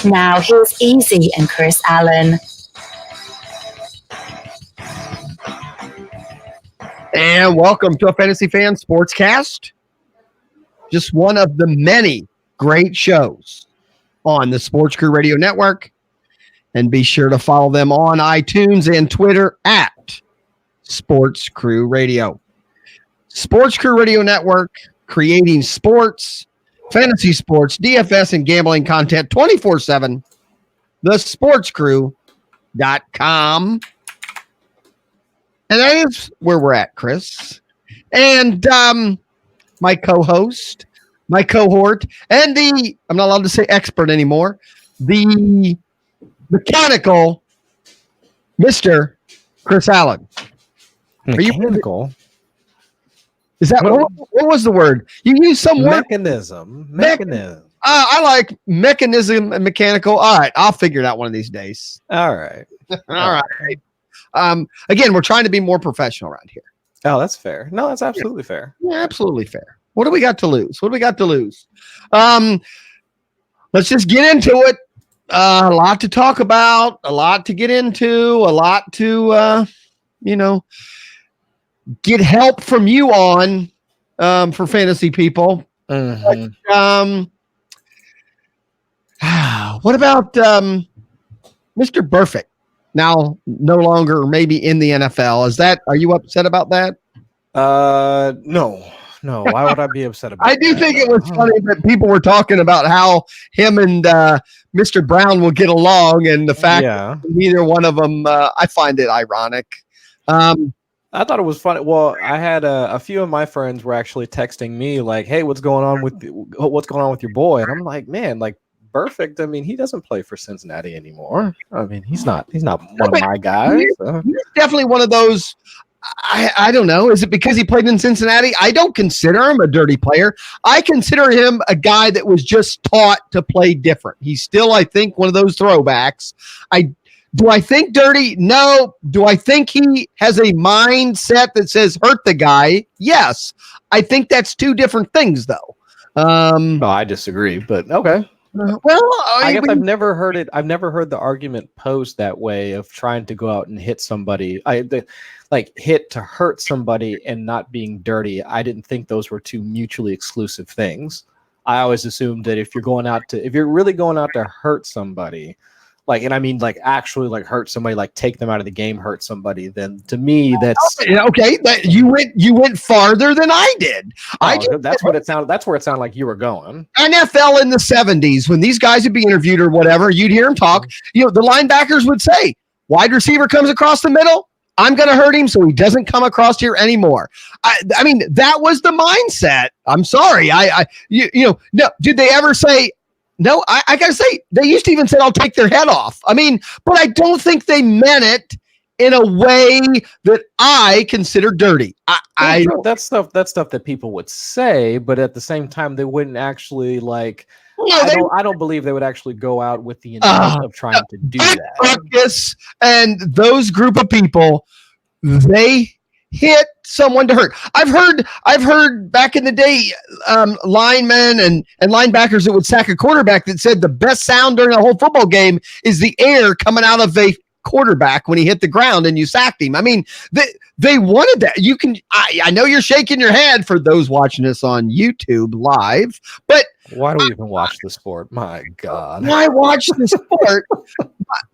Now, here's Easy and Chris Allen. And welcome to a Fantasy Fan Sportscast. Just one of the many great shows on the Sportscrew Radio Network. And be sure to follow them on iTunes and Twitter at Sportscrew Radio. Sportscrew Radio Network, creating sports, fantasy sports, DFS, and gambling content 24/7. TheSportsCrew.com. And that is where we're at, Chris. And my co-host, my cohort, and I'm not allowed to say expert anymore, the mechanical Mr. Chris Allen. Mechanical? Is that what was the word? You used some word. Mechanism. I like mechanism and mechanical. All right, I'll figure it out one of these days. All right. All right. Again, we're trying to be more professional around here. Oh, that's fair. No, that's absolutely fair. Yeah, absolutely fair. What do we got to lose? Let's just get into it. A lot to talk about, a lot to get into, a lot to, get help from you on for fantasy people. Mm-hmm. What about Mr. Perfect? Now, no longer maybe in the NFL. Are you upset about that? No. Why would I be upset about I do that? think it was funny that people were talking about how him and Mr. Brown will get along, and the fact that neither one of them, I find it ironic. I thought it was funny. Well, I had a few of my friends were actually texting me like, "Hey, what's going on with your boy?" And I'm like, "Man, like Perfect. I mean, he doesn't play for Cincinnati anymore. I mean, he's not one of my guys." He's definitely one of those. I don't know. Is it because he played in Cincinnati? I don't consider him a dirty player. I consider him a guy that was just taught to play different. He's still, I think, one of those throwbacks. Do I think dirty? No. Do I think he has a mindset that says hurt the guy? Yes. I think that's two different things, though. No, I disagree, but okay. I guess I've never heard it. I've never heard the argument posed that way of trying to go out and hit somebody. Hit to hurt somebody and not being dirty. I didn't think those were two mutually exclusive things. I always assumed that if you're really going out to hurt somebody, actually hurt somebody, take them out of the game, hurt somebody, then to me that's okay. That you went farther than I did. That's where it sounded like you were going. NFL in the 70s, when these guys would be interviewed or whatever, you'd hear them talk. The linebackers would say, "Wide receiver comes across the middle, I'm going to hurt him so he doesn't come across here anymore." I mean, that was the mindset. I'm sorry. No. Did they ever say? No, I got to say, they used to even say, "I'll take their head off." I mean, but I don't think they meant it in a way that I consider dirty. That's stuff that people would say, but at the same time, they wouldn't actually I don't believe they would actually go out with the intent of trying to do that. Practice, and those group of people, they hit someone to hurt. I've heard back in the day, linemen and linebackers that would sack a quarterback that said the best sound during a whole football game is the air coming out of a quarterback when he hit the ground and you sacked him. I mean, they wanted that. I know you're shaking your head for those watching us on YouTube live, but why do we even watch the sport? My God. Why watch the sport?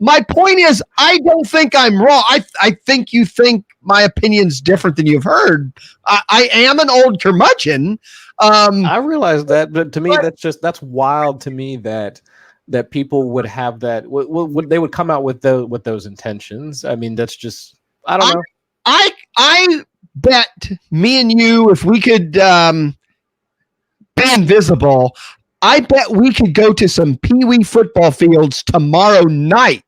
My point is, I don't think I'm wrong. I think you think my opinion's different than you've heard. I am an old curmudgeon. I realize that, but to me, that's wild to me that people would have that. They would come out with those intentions. I mean, that's just, I don't know. I bet me and you, if we could be invisible, I bet we could go to some peewee football fields tomorrow night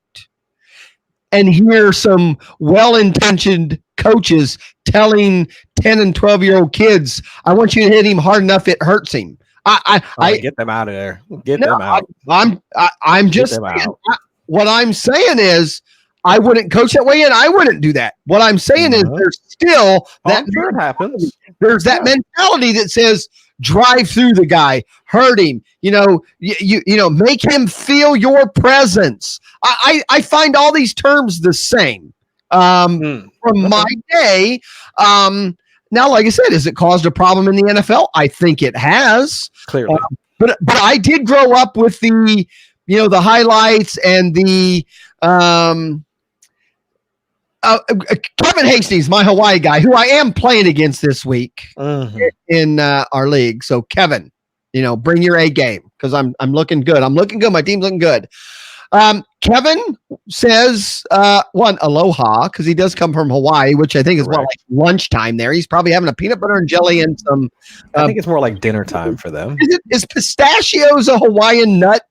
and hear some well-intentioned coaches telling 10 and 12-year-old kids, "I want you to hit him hard enough it hurts him." I get them out of there. Get them out. I'm just saying, what I'm saying is, I wouldn't coach that way, and I wouldn't do that. What I'm saying is, there's still that. Sure it happens. There's that mentality that says drive through the guy, hurt him, make him feel your presence. I find all these terms the same from my day. Now, like I said, has it caused a problem in the NFL? I think it has. Clearly. But I did grow up with the highlights and the Kevin Hastings, my Hawaii guy, who I am playing against this week in our league. So Kevin, bring your A game because I'm looking good. I'm looking good. My team's looking good. Kevin says aloha because he does come from Hawaii, which I think is like lunchtime there. He's probably having a peanut butter and jelly and some. I think it's more like dinner time for them. Is pistachios a Hawaiian nut?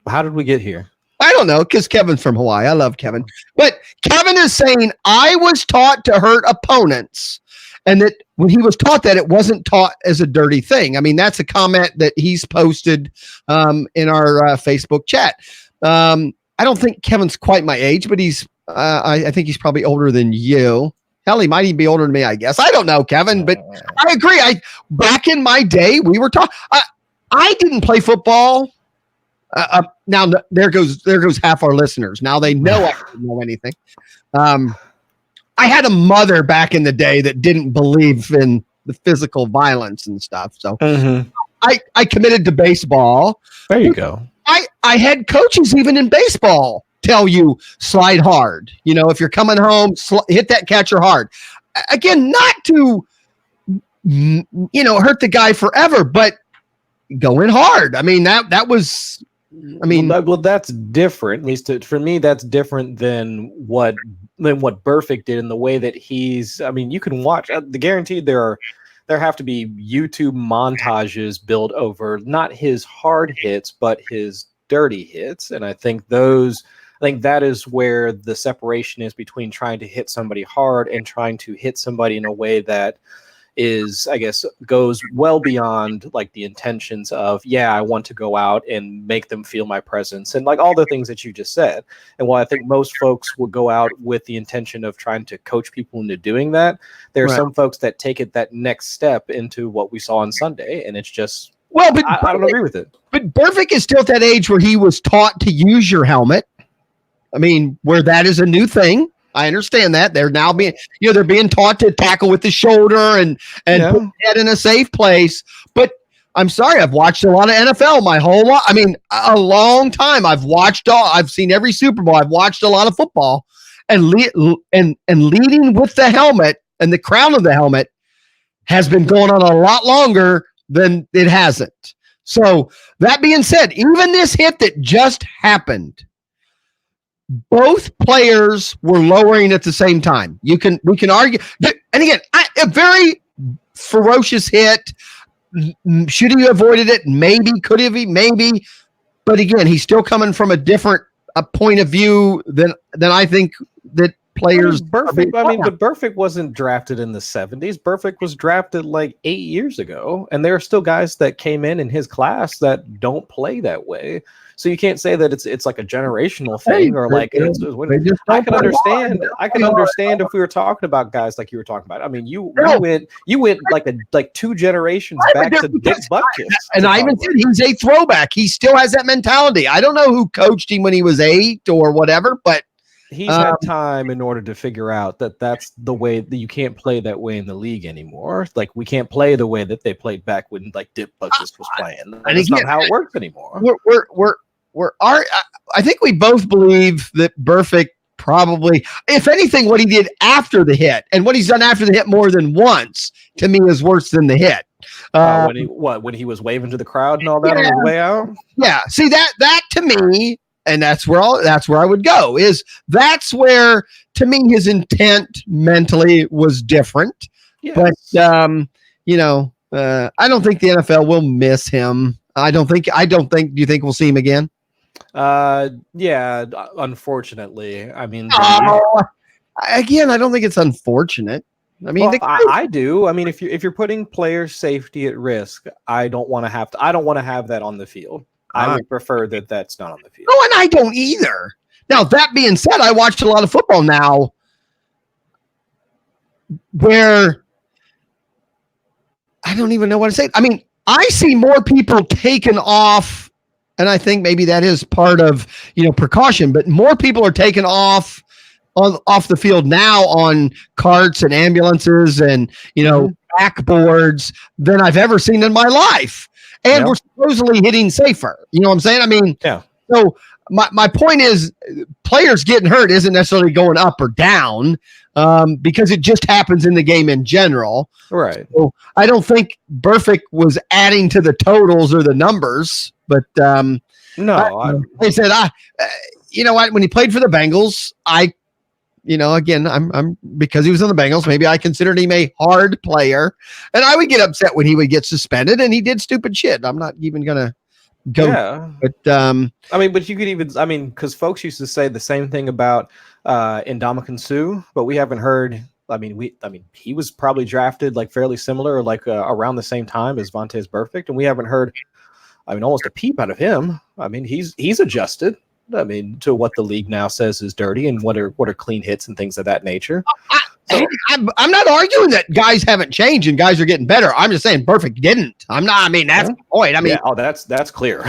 How did we get here? I don't know, because Kevin's from Hawaii. I love Kevin. But Kevin is saying, I was taught to hurt opponents. And that when he was taught that, it wasn't taught as a dirty thing. I mean, that's a comment that he's posted in our Facebook chat. I don't think Kevin's quite my age, but he's I think he's probably older than you. Hell, he might even be older than me, I guess. I don't know, Kevin, but I agree. Back in my day, we were taught. I didn't play football. Now there goes half our listeners. Now they know I didn't know anything. I had a mother back in the day that didn't believe in the physical violence and stuff. So I committed to baseball. There you go. I had coaches even in baseball tell you slide hard. If you're coming home, hit that catcher hard. Again, not to hurt the guy forever, but go in hard. I mean that was. Well, that's different. At least for me, that's different than what Burfict did in the way that he's. I mean, you can watch. The guaranteed there have to be YouTube montages built over not his hard hits, but his dirty hits, and I think that is where the separation is between trying to hit somebody hard and trying to hit somebody in a way that is, I guess, goes well beyond like the intentions of, I want to go out and make them feel my presence and like all the things that you just said. And while I think most folks will go out with the intention of trying to coach people into doing that, there are some folks that take it that next step into what we saw on Sunday. And it's just, but I don't agree with it. But Burfict is still at that age where he was taught to use your helmet. I mean, where that is a new thing. I understand that they're now being, they're being taught to tackle with the shoulder and put the head in a safe place. But I'm sorry, I've watched a lot of NFL my whole life. I mean, a long time. I've seen every Super Bowl. I've watched a lot of football, and leading with the helmet and the crown of the helmet has been going on a lot longer than it hasn't. So that being said, even this hit that just happened, both players were lowering at the same time. We can argue, and again, a very ferocious hit. Should he have avoided it? Maybe. Could he have? Maybe. But again, he's still coming from a different point of view than I think that players. But Burfict wasn't drafted in the 70s. Burfict was drafted like 8 years ago, and there are still guys that came in his class that don't play that way. So you can't say that it's like a generational thing or like I can understand. I can understand if we were talking about guys like you were talking about. I mean, you went like 2 generations back to Dick Butkus. And I even said he's a throwback. He still has that mentality. I don't know who coached him when he was 8 or whatever, but he's had time in order to figure out that that's the way that you can't play that way in the league anymore. Like we can't play the way that they played back when like Dick Butkus was playing. That's not how it works anymore. I think we both believe that Burfict probably, if anything, what he did after the hit and what he's done after the hit more than once, to me, is worse than the hit. When he was waving to the crowd and all that on the way out? Yeah. See, that to me, and that's where I would go, that's where, to me, his intent mentally was different. Yes. But, I don't think the NFL will miss him. I don't think, do you think we'll see him again? Unfortunately. I mean, again, I don't think it's unfortunate. I mean, I do. I mean, if you're putting player safety at risk, I don't want to have that on the field. I would prefer that that's not on the field. No, and I don't either. Now, that being said, I watched a lot of football now where I don't even know what to say. I mean, I see more people taken off, and I think maybe that is part of, precaution, but more people are taken off the field now on carts and ambulances and, backboards than I've ever seen in my life. And we're supposedly hitting safer. You know what I'm saying? I mean, so my point is players getting hurt isn't necessarily going up or down because it just happens in the game in general. Right. So I don't think Burfict was adding to the totals or the numbers, but no. I said, you know what, when he played for the Bengals, again, I'm because he was on the Bengals, maybe I considered him a hard player, and I would get upset when he would get suspended, and he did stupid shit. I'm not even gonna go. Yeah, but but you could even, because folks used to say the same thing about Ndamukong Suh, but we haven't heard. He was probably drafted like fairly similar, like around the same time as Vontaze Burfict, and we haven't heard, almost a peep out of him. He's adjusted. To what the league now says is dirty and what are clean hits and things of that nature. I'm not arguing that guys haven't changed and guys are getting better. I'm just saying Burfict didn't. I'm not. That's the point. That's clear.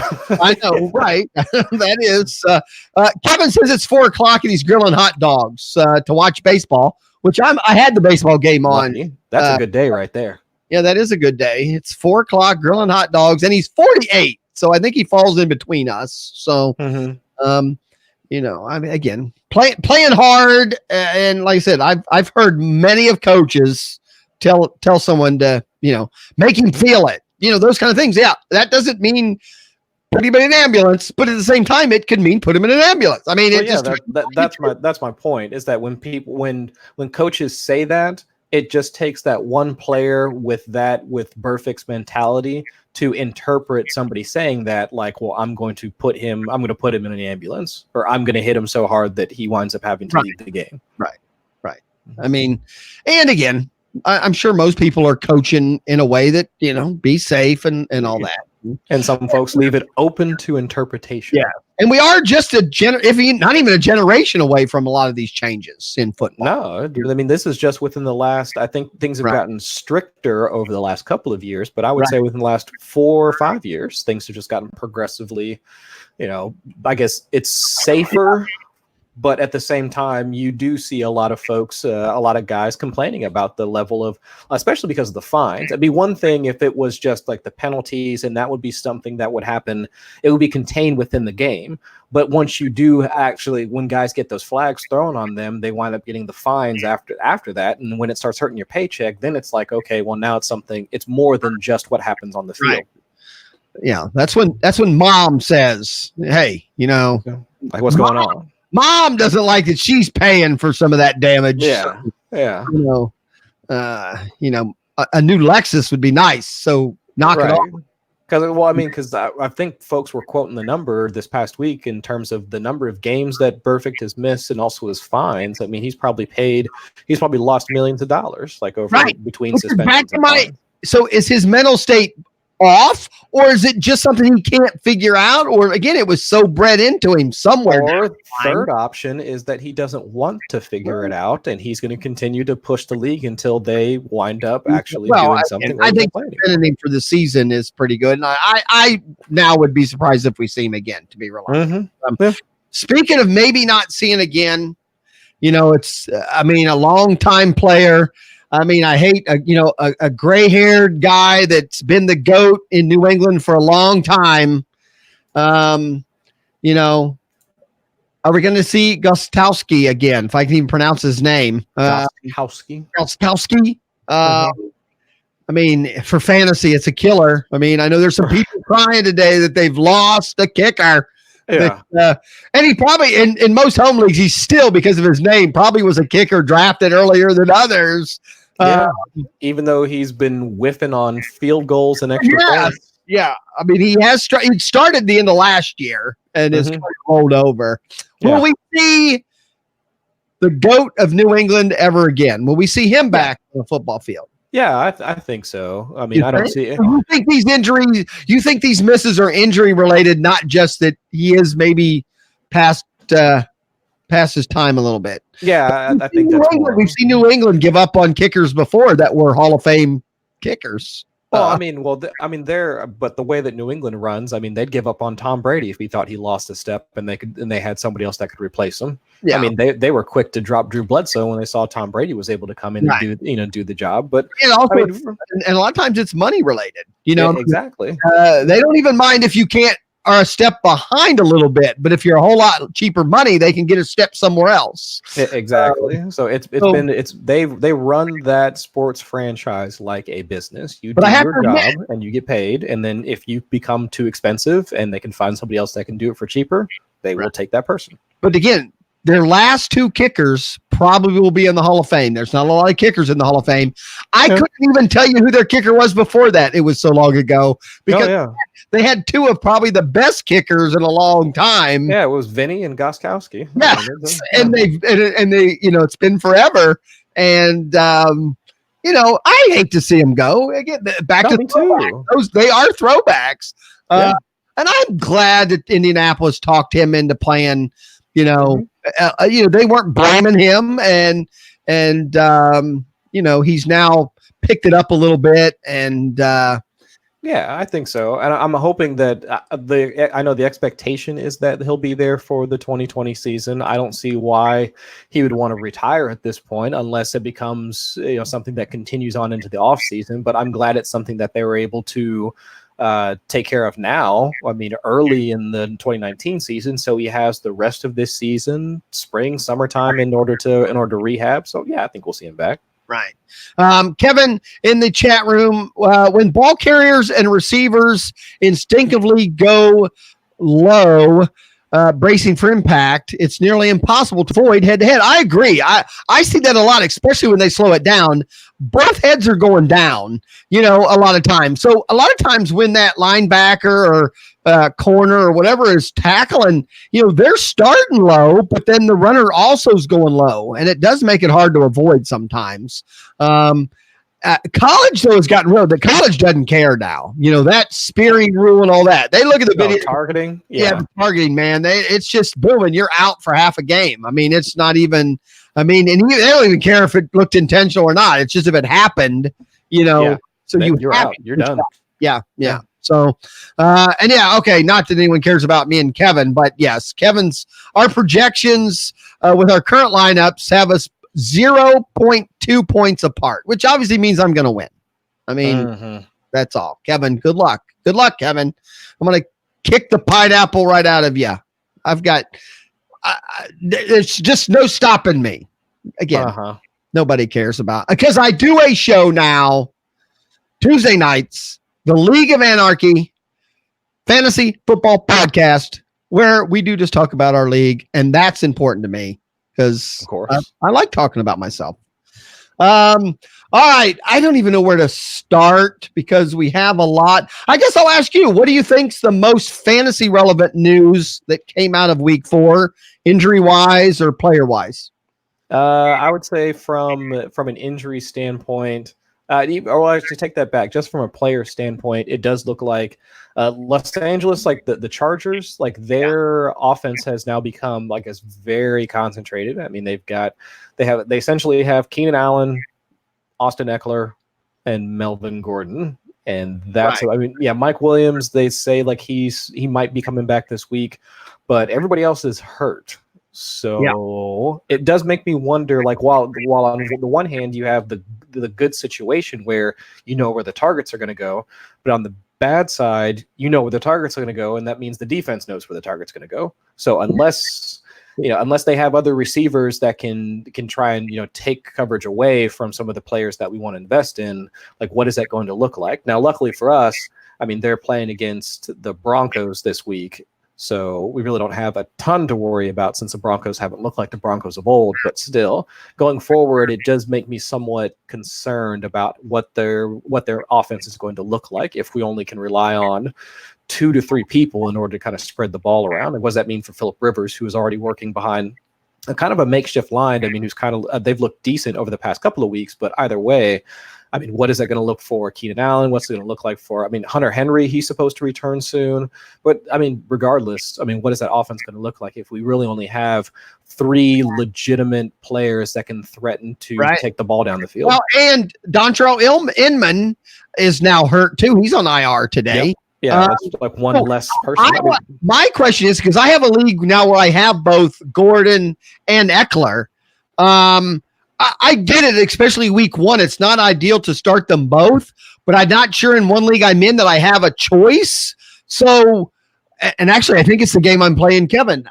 I know, right? That is. Kevin says it's 4:00 and he's grilling hot dogs to watch baseball, which I had the baseball game on. That's a good day right there. Yeah, that is a good day. It's 4:00 grilling hot dogs, and he's 48, so I think he falls in between us. So. Mm-hmm. Again, playing hard, and like I said, I've heard many of coaches tell someone to, make him feel it, those kind of things. Yeah, that doesn't mean put him in an ambulance, but at the same time, it could mean put him in an ambulance. That's my point. Is that when coaches say that, it just takes that one player with Burfict's mentality to interpret somebody saying that, like, well, I'm going to put him in an ambulance, or I'm going to hit him so hard that he winds up having to leave the game. Right. And again, I'm sure most people are coaching in a way that, be safe and all that. And some folks leave it open to interpretation. Yeah. And we are just not even a generation away from a lot of these changes in football. No, this is just within the last, I think things have gotten stricter over the last couple of years, but I would say within the last 4 or 5 years, things have just gotten progressively, I guess it's safer. But at the same time, you do see a lot of folks, a lot of guys complaining about the level of, especially because of the fines. It'd be one thing if it was just like the penalties, and that would be something that would happen. It would be contained within the game. But once you do actually, when guys get those flags thrown on them, they wind up getting the fines after that. And when it starts hurting your paycheck, then it's like, okay, well, now it's more than just what happens on the field. Right. Yeah, that's when mom says, hey, like, what's going on? Mom doesn't like that she's paying for some of that damage. Yeah. A new Lexus would be nice. So knock it off. Because I think folks were quoting the number this past week in terms of the number of games that Burfict has missed and also his fines. He's probably lost millions of dollars, like over between suspensions and fines. So is his mental state off, or is it just something he can't figure out, or again, it was so bred into him somewhere? Or third option is that he doesn't want to figure it out, and he's going to continue to push the league until they wind up actually doing something. I think suspending him for the season is pretty good, and I now would be surprised if we see him again, to be real. Speaking of maybe not seeing again, it's a long-time player. I hate a gray-haired guy that's been the GOAT in New England for a long time. Are we going to see Gostkowski again, if I can even pronounce his name? Gostkowski. For fantasy, it's a killer. I know there's some people crying today that they've lost a kicker. Yeah. And he probably, in most home leagues, he's still, because of his name, probably was a kicker drafted earlier than others. Even though he's been whiffing on field goals and extra points. Yeah. He has he started the end of last year and is rolled over. Yeah. Will we see the GOAT of New England ever again? Will we see him back on the football field? Yeah, I think so. I don't see it. You think these injuries, these misses are injury related, not just that he is maybe past his time a little bit? Yeah, I think that's we've seen New England give up on kickers before that were Hall of Fame kickers. But the way that New England runs, I mean, they'd give up on Tom Brady if he thought he lost a step, and they had somebody else that could replace him. Yeah. I mean, they were quick to drop Drew Bledsoe when they saw Tom Brady was able to come in and do the job. But and also, and a lot of times it's money related. Exactly. They don't even mind if you are a step behind a little bit, but if you're a whole lot cheaper money, they can get a step somewhere else. Exactly. So they run that sports franchise like a business. You do your job and you get paid, and then if you become too expensive and they can find somebody else that can do it for cheaper, they will take that person. But again, their last 2 kickers probably will be in the Hall of Fame. There's not a lot of kickers in the Hall of Fame. I couldn't even tell you who their kicker was before that. It was so long ago because they had 2 of probably the best kickers in a long time. Yeah, it was Vinny and Gostkowski. Yeah, and they it's been forever. And I hate to see them go. Again, back to the throwbacks. They are throwbacks. And I'm glad that Indianapolis talked him into playing. They weren't blaming him, and he's now picked it up a little bit, and I think so. And I'm hoping that I know the expectation is that he'll be there for the 2020 season. I don't see why he would want to retire at this point unless it becomes something that continues on into the off season. But I'm glad it's something that they were able to take care of now. I mean, early in the 2019 season, so he has the rest of this season, spring, summertime, in order to rehab. So I think we'll see him back. Right. Kevin in the chat room, when ball carriers and receivers instinctively go low, bracing for impact, it's nearly impossible to avoid head-to-head. I agree. I see that a lot, especially when they slow it down. Both heads are going down, a lot of times. So a lot of times when that linebacker or corner or whatever is tackling, they're starting low, but then the runner also is going low, and it does make it hard to avoid sometimes. College, though, has gotten rid of it. College doesn't care now. That spearing rule and all that. They look at the video. Targeting. Yeah, targeting, man. It's just booming. You're out for half a game. I mean, it's not even, and they don't even care if it looked intentional or not. It's just if it happened, so you're out. You're done. Yeah. So, okay. Not that anyone cares about me and Kevin, but yes, our projections with our current lineups have us 0.2 points apart, which obviously means I'm going to win. I mean, that's all. Kevin, good luck. Good luck, Kevin. I'm going to kick the pineapple right out of you. I've got, there's just no stopping me. Again, nobody cares about, because I do a show now, Tuesday nights, the League of Anarchy Fantasy Football Podcast, where we do just talk about our league, and that's important to me. Because I like talking about myself. All right. I don't even know where to start because we have a lot. I guess I'll ask you, what do you think's the most fantasy relevant news that came out of week 4, injury wise or player wise? I would say from an injury standpoint, or actually take that back. Just from a player standpoint, it does look like Los Angeles, like the Chargers, like their offense has now become like is very concentrated. I mean, they essentially have Keenan Allen, Austin Eckler, and Melvin Gordon, and that's Mike Williams. They say like he might be coming back this week, but everybody else is hurt. So it does make me wonder, like, while on the one hand you have the good situation where where the targets are going to go, but on the bad side, where the targets are going to go, and that means the defense knows where the target's going to go. So unless they have other receivers that can try and take coverage away from some of the players that we want to invest in, like what is that going to look like? Now, luckily for us, I mean, they're playing against the Broncos this week. So we really don't have a ton to worry about since the Broncos haven't looked like the Broncos of old. But still, going forward, it does make me somewhat concerned about what their offense is going to look like if we only can rely on 2 to 3 people in order to kind of spread the ball around. And what does that mean for Phillip Rivers, who is already working behind a kind of a makeshift line? I mean, who's kind of they've looked decent over the past couple of weeks, but either way, I mean, what is that going to look for Keenan Allen? What's it going to look like for, I mean, Hunter Henry, he's supposed to return soon. But, I mean, regardless, I mean, what is that offense going to look like if we really only have 3 legitimate players that can threaten to take the ball down the field? Well, and Dontrell Inman is now hurt, too. He's on IR today. Yep. Yeah, that's like one less person. My question is, because I have a league now where I have both Gordon and Eckler. I did it, especially week 1. It's not ideal to start them both, but I'm not sure in one league I'm in that I have a choice. So, and actually, I think it's the game I'm playing, Kevin.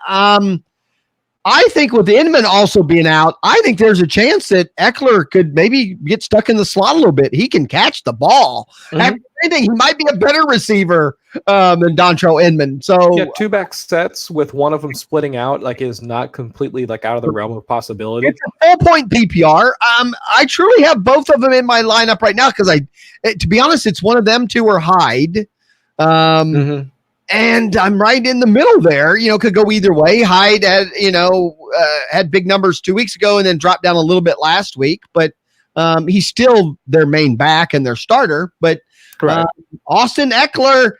I think with Inman also being out, I think there's a chance that Eckler could maybe get stuck in the slot a little bit. He can catch the ball. I think he might be a better receiver than Dontrell Inman. So yeah, 2-back sets with one of them splitting out like is not completely like out of the realm of possibility. It's a full-point PPR. I truly have both of them in my lineup right now because to be honest, it's one of them two or Hyde. And I'm right in the middle there. Could go either way. Hyde had big numbers 2 weeks ago and then dropped down a little bit last week, but he's still their main back and their starter. But Austin Eckler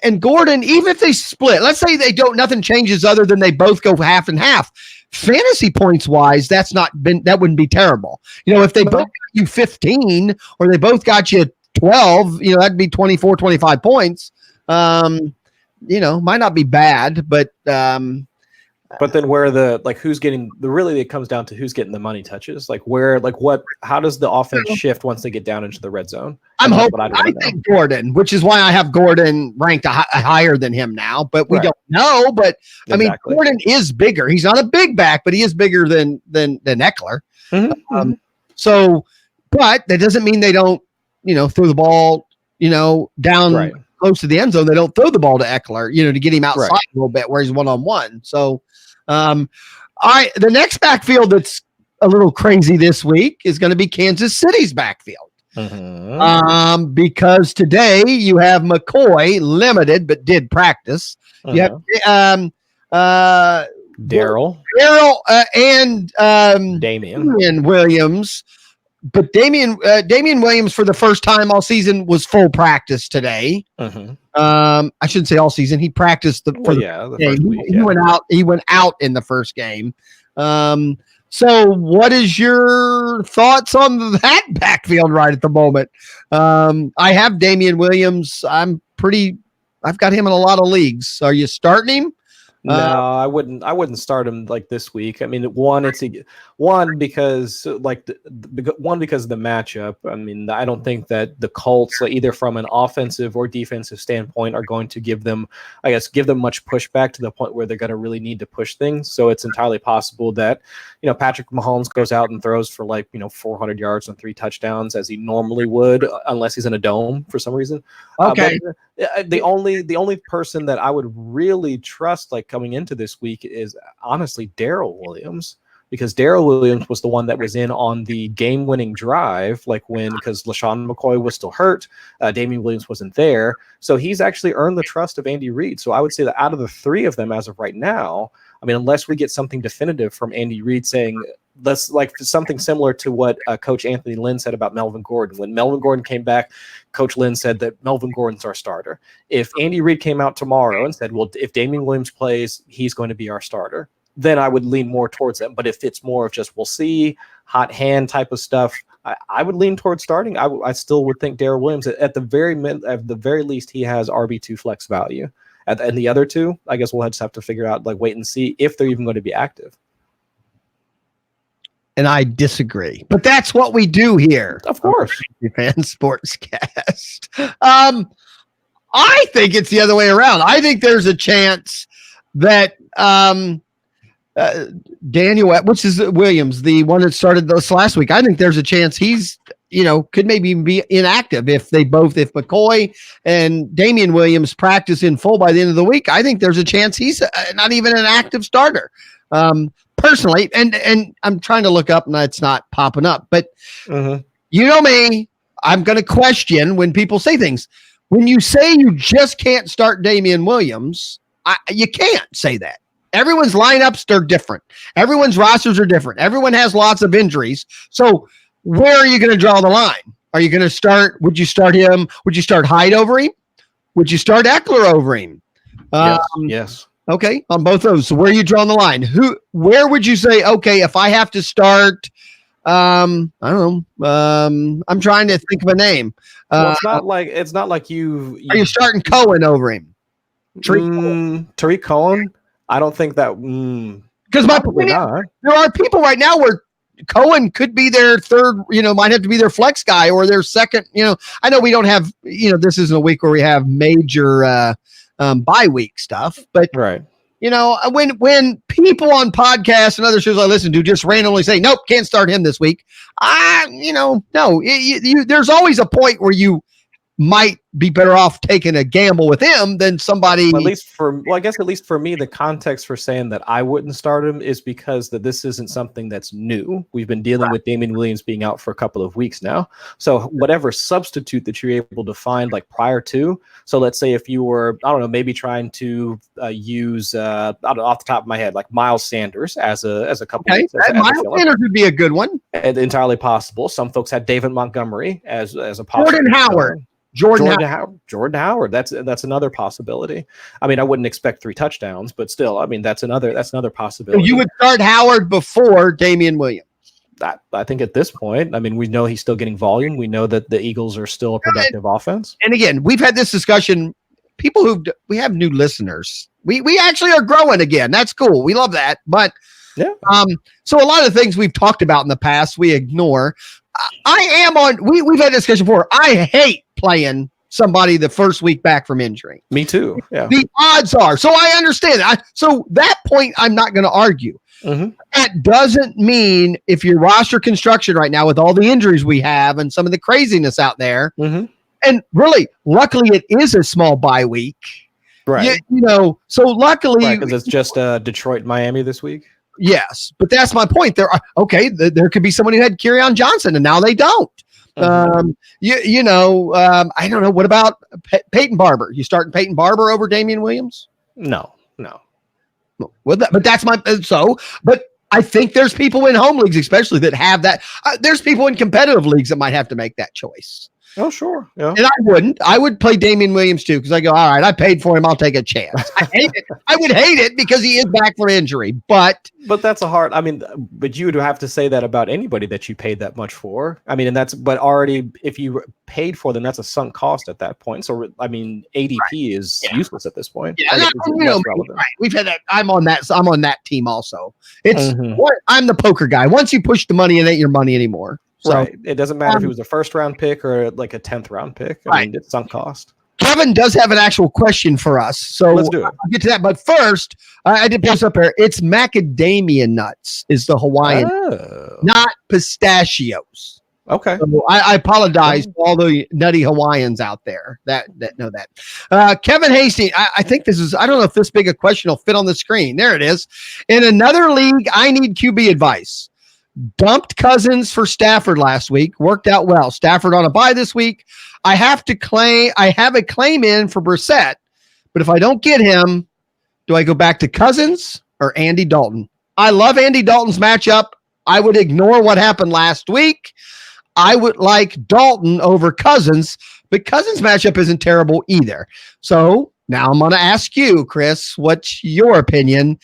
and Gordon, even if they split, let's say they don't, nothing changes other than they both go half and half. Fantasy points wise, that wouldn't be terrible. If they both got you 15 or they both got you 12, that'd be 24, 25 points. Might not be bad, but then where who's getting it comes down to who's getting the money touches, how does the offense shift once they get down into the red zone? I'm hoping I think Gordon, which is why I have Gordon ranked higher than him now, but we don't know. But exactly. I mean, Gordon is bigger. He's not a big back, but he is bigger than Eckler. But that doesn't mean they don't, throw the ball, down close to the end zone. They don't throw the ball to Eckler, to get him outside a little bit where he's one-on-one. So, the next backfield that's a little crazy this week is going to be Kansas City's backfield. Because today you have McCoy limited, but did practice. You have Darrell and Damian Williams. But Damian Williams for the first time all season was full practice today. I shouldn't say all season. He practiced the first game. He went out in the first game. So what is your thoughts on that backfield right at the moment? I have Damian Williams. I've got him in a lot of leagues. Are you starting him? No, I wouldn't start him this week. I mean, because of the matchup. I mean, I don't think that the Colts, either from an offensive or defensive standpoint, are going to give them much pushback to the point where they're going to really need to push things. So it's entirely possible that Patrick Mahomes goes out and throws for 400 yards and 3 touchdowns as he normally would, unless he's in a dome for some reason. Okay. The only person that I would really trust coming into this week is honestly Darrell Williams, because Darrell Williams was the one that was in on the game-winning drive, because LaShawn McCoy was still hurt, Damian Williams wasn't there, so he's actually earned the trust of Andy Reid. So I would say that out of the 3 of them as of right now, I mean, unless we get something definitive from Andy Reid saying, let's something similar to what Coach Anthony Lynn said about Melvin Gordon. When Melvin Gordon came back, Coach Lynn said that Melvin Gordon's our starter. If Andy Reid came out tomorrow and said, well, if Damian Williams plays, he's going to be our starter, then I would lean more towards them. But if it's more of just we'll see, hot hand type of stuff, I would lean towards starting. I still would think Darrell Williams at the very least he has RB2 flex value. And the other 2, I guess we'll just have to figure out, wait and see if they're even going to be active. And I disagree, but that's what we do here. Of course. Fan Sportscast. I think it's the other way around. I think there's a chance that Daniel, which is Williams, the one that started this last week, I think there's a chance he's, could maybe be inactive if McCoy and Damian Williams practice in full by the end of the week. I think there's a chance he's not even an active starter. Personally, and I'm trying to look up and it's not popping up, but you know me, I'm going to question when people say things. When you say you just can't start Damian Williams, you can't say that. Everyone's lineups are different. Everyone's rosters are different. Everyone has lots of injuries. So where are you going to draw the line? Are you going to start? Would you start him? Would you start Hyde over him? Would you start Eckler over him? Yes. Okay, on both of those. So where are you drawing the line? Where would you say, okay, if I have to start, I don't know. I'm trying to think of a name. Well, it's not like you are you starting Cohen over him? Tariq Cohen? I don't think that because my point is, there are people right now where Cohen could be their third, might have to be their flex guy or their second, I know we don't have, this isn't a week where we have major bye week stuff, but right. When people on podcasts and other shows I listen to just randomly say, nope, can't start him this week. No, there's always a point where you might be better off taking a gamble with him than somebody. At least for me, the context for saying that I wouldn't start him is because that this isn't something that's new. We've been dealing with Damian Williams being out for a couple of weeks now. So whatever substitute that you're able to find like prior to. So let's say if you were, I don't know, maybe trying to use off the top of my head, like Miles Sanders as a couple. Okay, Miles Sanders would be a good one. Entirely possible. Some folks had David Montgomery as a possible. Jordan Howard. That's another possibility. I mean, I wouldn't expect 3 touchdowns, but still, I mean, that's another possibility. So you would start Howard before Damian Williams. I think at this point, I mean, we know he's still getting volume. We know that the Eagles are still a productive offense. And again, we've had this discussion. We have new listeners. We actually are growing again. That's cool. We love that. But yeah. So a lot of things we've talked about in the past, we ignore. We've had a discussion before. I hate playing somebody the first week back from injury. Me too. Yeah. The odds are. So I understand that. So that point, I'm not going to argue. Mm-hmm. That doesn't mean if your roster construction right now with all the injuries we have and some of the craziness out there, and really, luckily, it is a small bye week. Right. So luckily. Because it's just Detroit, Miami this week. Yes, but that's my point. There could be someone who had Kerryon Johnson and now they don't. Mm-hmm. I don't know. What about Peyton Barber? You starting Peyton Barber over Damian Williams? No. Well, but I think there's people in home leagues, especially that have that. There's people in competitive leagues that might have to make that choice. Oh, sure. Yeah. And I wouldn't. I would play Damian Williams too because I go, all right, I paid for him. I'll take a chance. I hate it. I would hate it because he is back from injury. But that's a hard. I mean, but you would have to say that about anybody that you paid that much for. I mean, but already if you paid for them, that's a sunk cost at that point. So I mean, ADP is useless at this point. Yeah, we've had that. I'm on that team also. It's I'm the poker guy. Once you push the money, it ain't your money anymore. So, right. It doesn't matter if it was a first round pick or like a 10th round pick. I mean, it's sunk cost. Kevin does have an actual question for us. So let's do it. I'll get to that. But first, I did post up here. It's macadamia nuts is the Hawaiian, not pistachios. Okay. So I apologize to all the nutty Hawaiians out there that know that. Kevin Hastings, I think this is, I don't know if this big a question will fit on the screen. There it is. In another league, I need QB advice. Dumped Cousins for Stafford last week. Worked out well. Stafford on a bye this week. I have a claim in for Brissett, but if I don't get him, do I go back to Cousins or Andy Dalton? I love Andy Dalton's matchup. I would ignore what happened last week. I would like Dalton over Cousins, but Cousins' matchup isn't terrible either. So now I'm going to ask you, Chris, what's your opinion?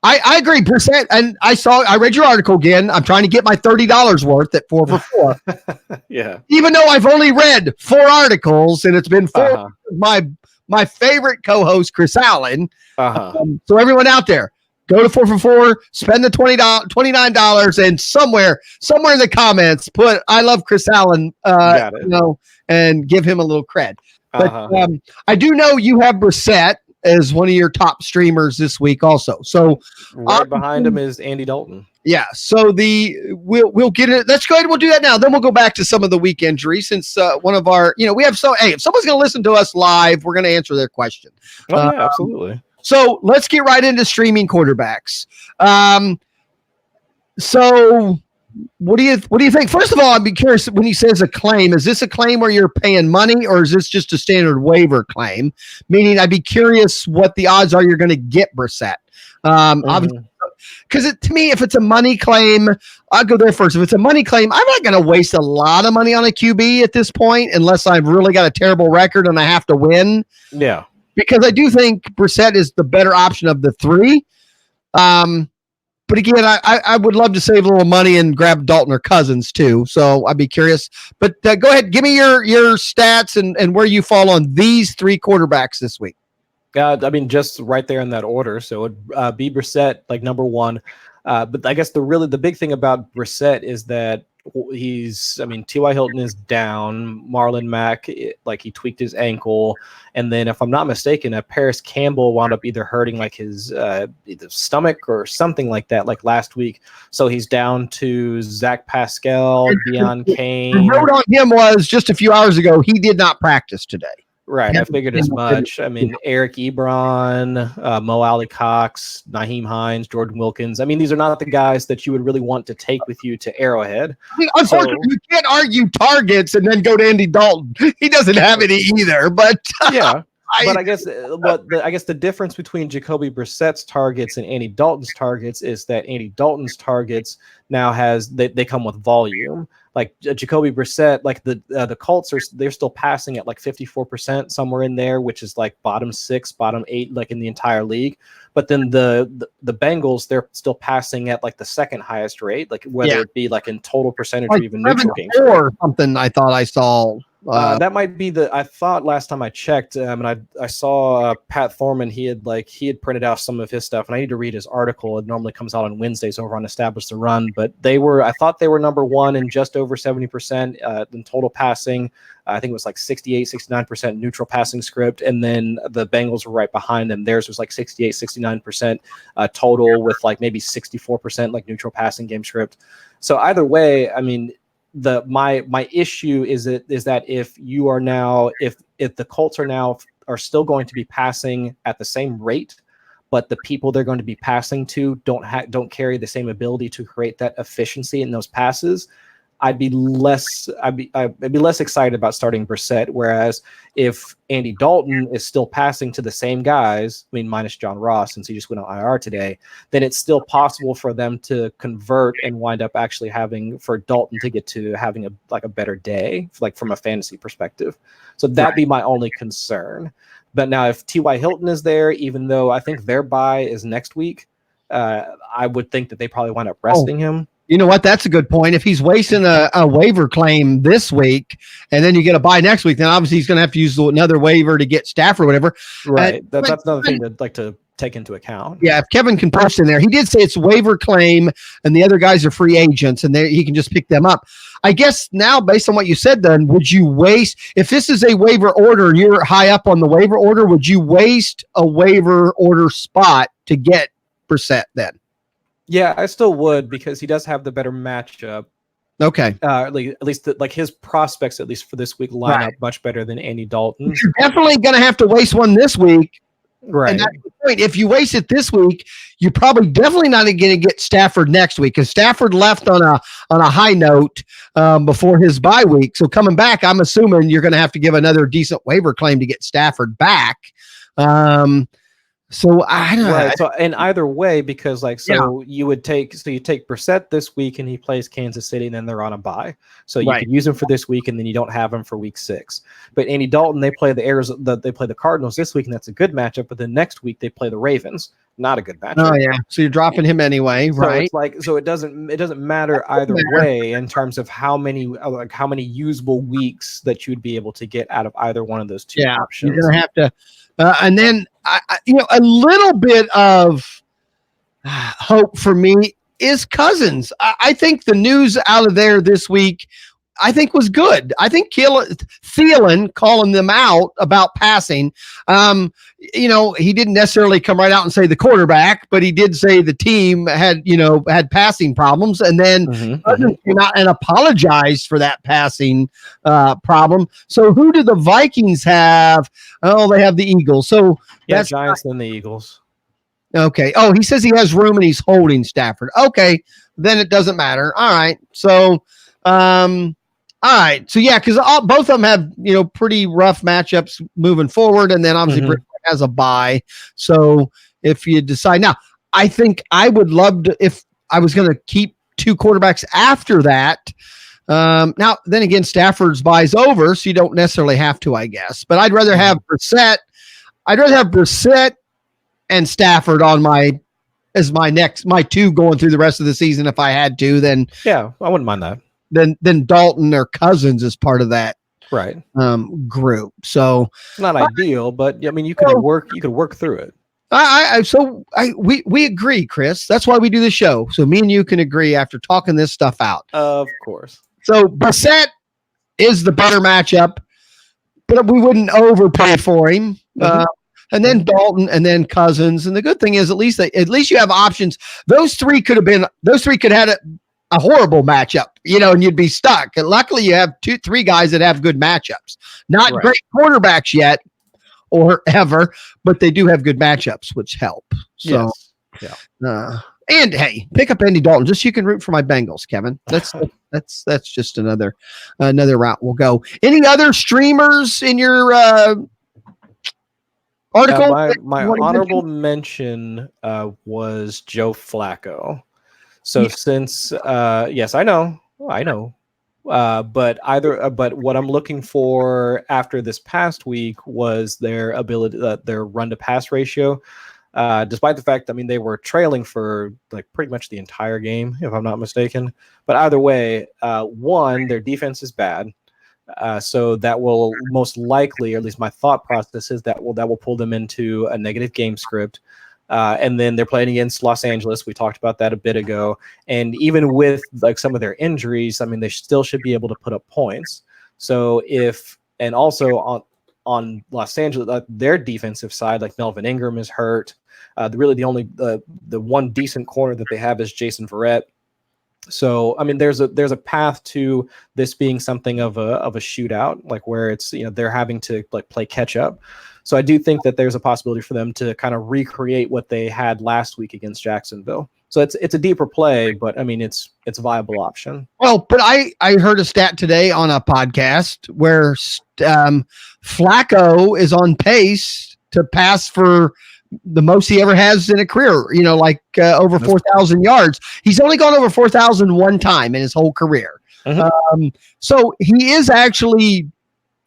I agree, Brissett, and I read your article again. I'm trying to get my $30 worth at 4 for 4. Yeah. Even though I've only read 4 articles, and it's been 4 my favorite co-host, Chris Allen. So everyone out there, go to 4 for 4, spend the $29, and somewhere in the comments, put "I love Chris Allen," and give him a little cred. But I do know you have Brissett as one of your top streamers this week also. So right behind him is Andy Dalton. Yeah. So we'll get it. Let's go ahead and we'll do that now. Then we'll go back to some of the week injuries since one of our, we have if someone's going to listen to us live, we're going to answer their question. Oh, yeah, absolutely. So let's get right into streaming quarterbacks. So what do you think? First of all, I'd be curious when he says a claim, is this a claim where you're paying money or is this just a standard waiver claim? Meaning I'd be curious what the odds are you're going to get Brissett. Obviously, because to me, if it's a money claim, I'll go there first. If it's a money claim, I'm not going to waste a lot of money on a QB at this point unless I've really got a terrible record and I have to win. Yeah. Because I do think Brissett is the better option of the three. But again, I would love to save a little money and grab Dalton or Cousins too. So I'd be curious. But go ahead, give me your stats and where you fall on these three quarterbacks this week. I mean, just right there in that order. So it would be Brissett, like number one. But I guess the big thing about Brissett is that T.Y. Hilton is down. Marlon Mack, he tweaked his ankle. And then if I'm not mistaken, Paris Campbell wound up either hurting like his either stomach or something like that, like last week. So he's down to Zach Pascal, Deion Kane. The note on him was just a few hours ago, he did not practice today. Right, I figured as much. I mean, Eric Ebron, Mo Alley Cox, Naheem Hines, Jordan Wilkins. I mean, these are not the guys that you would really want to take with you to Arrowhead. I mean, unfortunately, you can't argue targets and then go to Andy Dalton. He doesn't have any either. But yeah, but I guess the difference between Jacoby Brissett's targets and Andy Dalton's targets is that Andy Dalton's targets now they come with volume. Like Jacoby Brissett, like the Colts they're still passing at like 54%, somewhere in there, which is like bottom 6, bottom 8, like in the entire league. But then the Bengals, they're still passing at like the second highest rate, like whether it be like in total percentage or even neutral games or something. I thought I saw. That might be I thought last time I checked, and I saw Pat Thorman. He had printed out some of his stuff, and I need to read his article. It normally comes out on Wednesdays over on Establish the Run, but I thought they were number one in just over 70% in total passing. I think it was like 68, 69% neutral passing script, and then the Bengals were right behind them. Theirs was like 68, 69% total, with like maybe 64% like neutral passing game script. So either way, I mean, my issue is that if the Colts are still going to be passing at the same rate, but the people they're going to be passing to don't carry the same ability to create that efficiency in those passes, I'd be less excited about starting Brissett. Whereas if Andy Dalton is still passing to the same guys, I mean, minus John Ross, since he just went on IR today, then it's still possible for them to convert and wind up actually for Dalton to get to having a better day, like from a fantasy perspective. So that'd be my only concern. But now if T.Y. Hilton is there, even though I think their bye is next week, I would think that they probably wind up resting him. You know what? That's a good point. If he's wasting a waiver claim this week and then you get a bye next week, then obviously he's going to have to use another waiver to get Stafford or whatever. Right. That's another thing to take into account. Yeah. If Kevin can post in there, he did say it's a waiver claim and the other guys are free agents and he can just pick them up. I guess now, based on what you said, then would you waste, if this is a waiver order and you're high up on the waiver order, would you waste a waiver order spot to get Brissett then? Yeah, I still would, because he does have the better matchup. Okay. At least his prospects, at least for this week, line up much better than Andy Dalton. You're definitely going to have to waste one this week. Right. And that's the point. If you waste it this week, you're probably definitely not going to get Stafford next week, because Stafford left on a high note before his bye week. So coming back, I'm assuming you're going to have to give another decent waiver claim to get Stafford back. So I don't know. Right. So in either way, because you take Brissett this week and he plays Kansas City, and then they're on a bye. So you can use him for this week, and then you don't have him for week 6. But Andy Dalton, they play the Cardinals this week, and that's a good matchup. But then next week they play the Ravens, not a good matchup. Oh yeah. So you're dropping him anyway, right? So it doesn't matter either way in terms of how many usable weeks that you'd be able to get out of either one of those two options. You're gonna have to. And then, a little bit of hope for me is Cousins. I think the news out of there this week, I think, was good. I think Thielen calling them out about passing. He didn't necessarily come right out and say the quarterback, but he did say the team had passing problems, and then Cousins came out and apologized for that passing problem. So who do the Vikings have? Oh, they have the Eagles. So that's Giants and the Eagles. Okay. Oh, he says he has room and he's holding Stafford. Okay, then it doesn't matter. All right. So. All right. So, yeah, because both of them have, pretty rough matchups moving forward. And then obviously Britt has a bye. So if you decide now, I think I would love to, if I was going to keep 2 quarterbacks after that. Now, then again, Stafford's bye's over, so you don't necessarily have to, I guess. But I'd rather have Brissett. I'd rather have Brissett and Stafford on my 2 going through the rest of the season if I had to. Then I wouldn't mind that. Then Dalton or Cousins is part of that group. So not ideal, but I mean you could work through it. We agree, Chris. That's why we do the show. So me and you can agree after talking this stuff out. Of course. So Brissett is the better matchup, but we wouldn't overpay for him. And then Dalton, and then Cousins. And the good thing is, at least you have options. Those three could have had a horrible matchup, and you'd be stuck. And luckily, you have 2-3 guys that have good matchups. Not great quarterbacks yet, or ever, but they do have good matchups, which help. So, and hey, pick up Andy Dalton just so you can root for my Bengals, Kevin. That's just another route we'll go. Any other streamers in your article? My honorable mention was Joe Flacco. So since yes, I know. But what I'm looking for after this past week was their ability, their run to pass ratio. Despite the fact, they were trailing for like pretty much the entire game, if I'm not mistaken. But either way, one, their defense is bad. So that will most likely, or at least my thought process is that will pull them into a negative game script. And then they're playing against Los Angeles. We talked about that a bit ago. And even with like some of their injuries, they still should be able to put up points. So and also on Los Angeles, their defensive side, like Melvin Ingram is hurt. Really the only the one decent corner that they have is Jason Verrett. So there's a path to this being something of a shootout, like where it's they're having to like play catch up. So I do think that there's a possibility for them to kind of recreate what they had last week against Jacksonville. So it's a deeper play, but it's a viable option. Well, but I heard a stat today on a podcast where Flacco is on pace to pass for the most he ever has in a career, over 4,000 yards. He's only gone over 4,000 one time in his whole career. So he is actually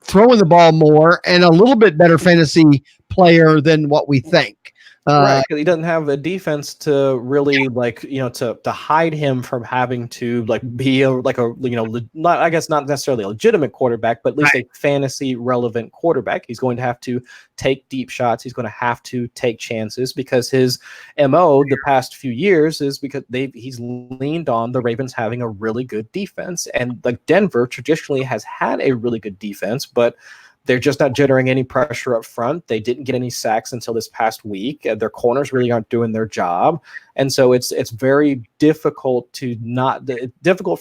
throwing the ball more and a little bit better fantasy player than what we think. Right, because he doesn't have a defense to really to hide him from having to be not necessarily a legitimate quarterback, but at least a fantasy relevant quarterback. He's going to have to take deep shots. He's going to have to take chances because his MO the past few years is because he's leaned on the Ravens having a really good defense, and Denver traditionally has had a really good defense, but they're just not generating any pressure up front. They didn't get any sacks until this past week. Their corners really aren't doing their job. And so it's very difficult for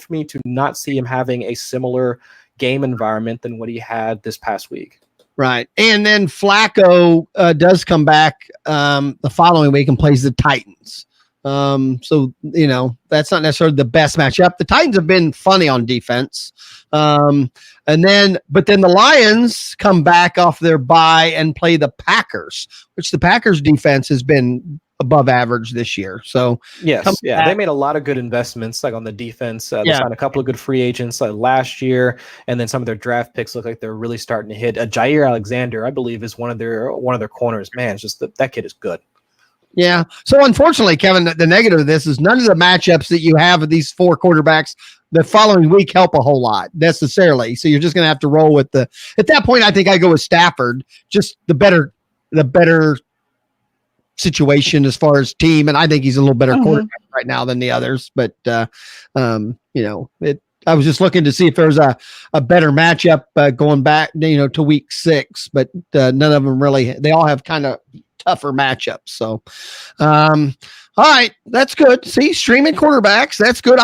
me to not see him having a similar game environment than what he had this past week. Right. And then Flacco does come back the following week and plays the Titans. So, that's not necessarily the best matchup. The Titans have been funny on defense. But then the Lions come back off their bye and play the Packers, which the Packers defense has been above average this year. So yes, they made a lot of good investments on the defense. They signed a couple of good free agents last year, and then some of their draft picks look like they're really starting to hit. Jair Alexander, I believe, is one of their corners. Man, it's just that kid is good. Yeah. So unfortunately, Kevin, the negative of this is none of the matchups that you have of these 4 quarterbacks the following week help a whole lot necessarily. So you're just going to have to roll with at that point, I think I go with Stafford, just the better situation as far as team. And I think he's a little better quarterback right now than the others, but I was just looking to see if there was a better matchup going back, to week 6, but none of them really, they all have kind of tougher matchups. So, all right, that's good. See, streaming quarterbacks, that's good.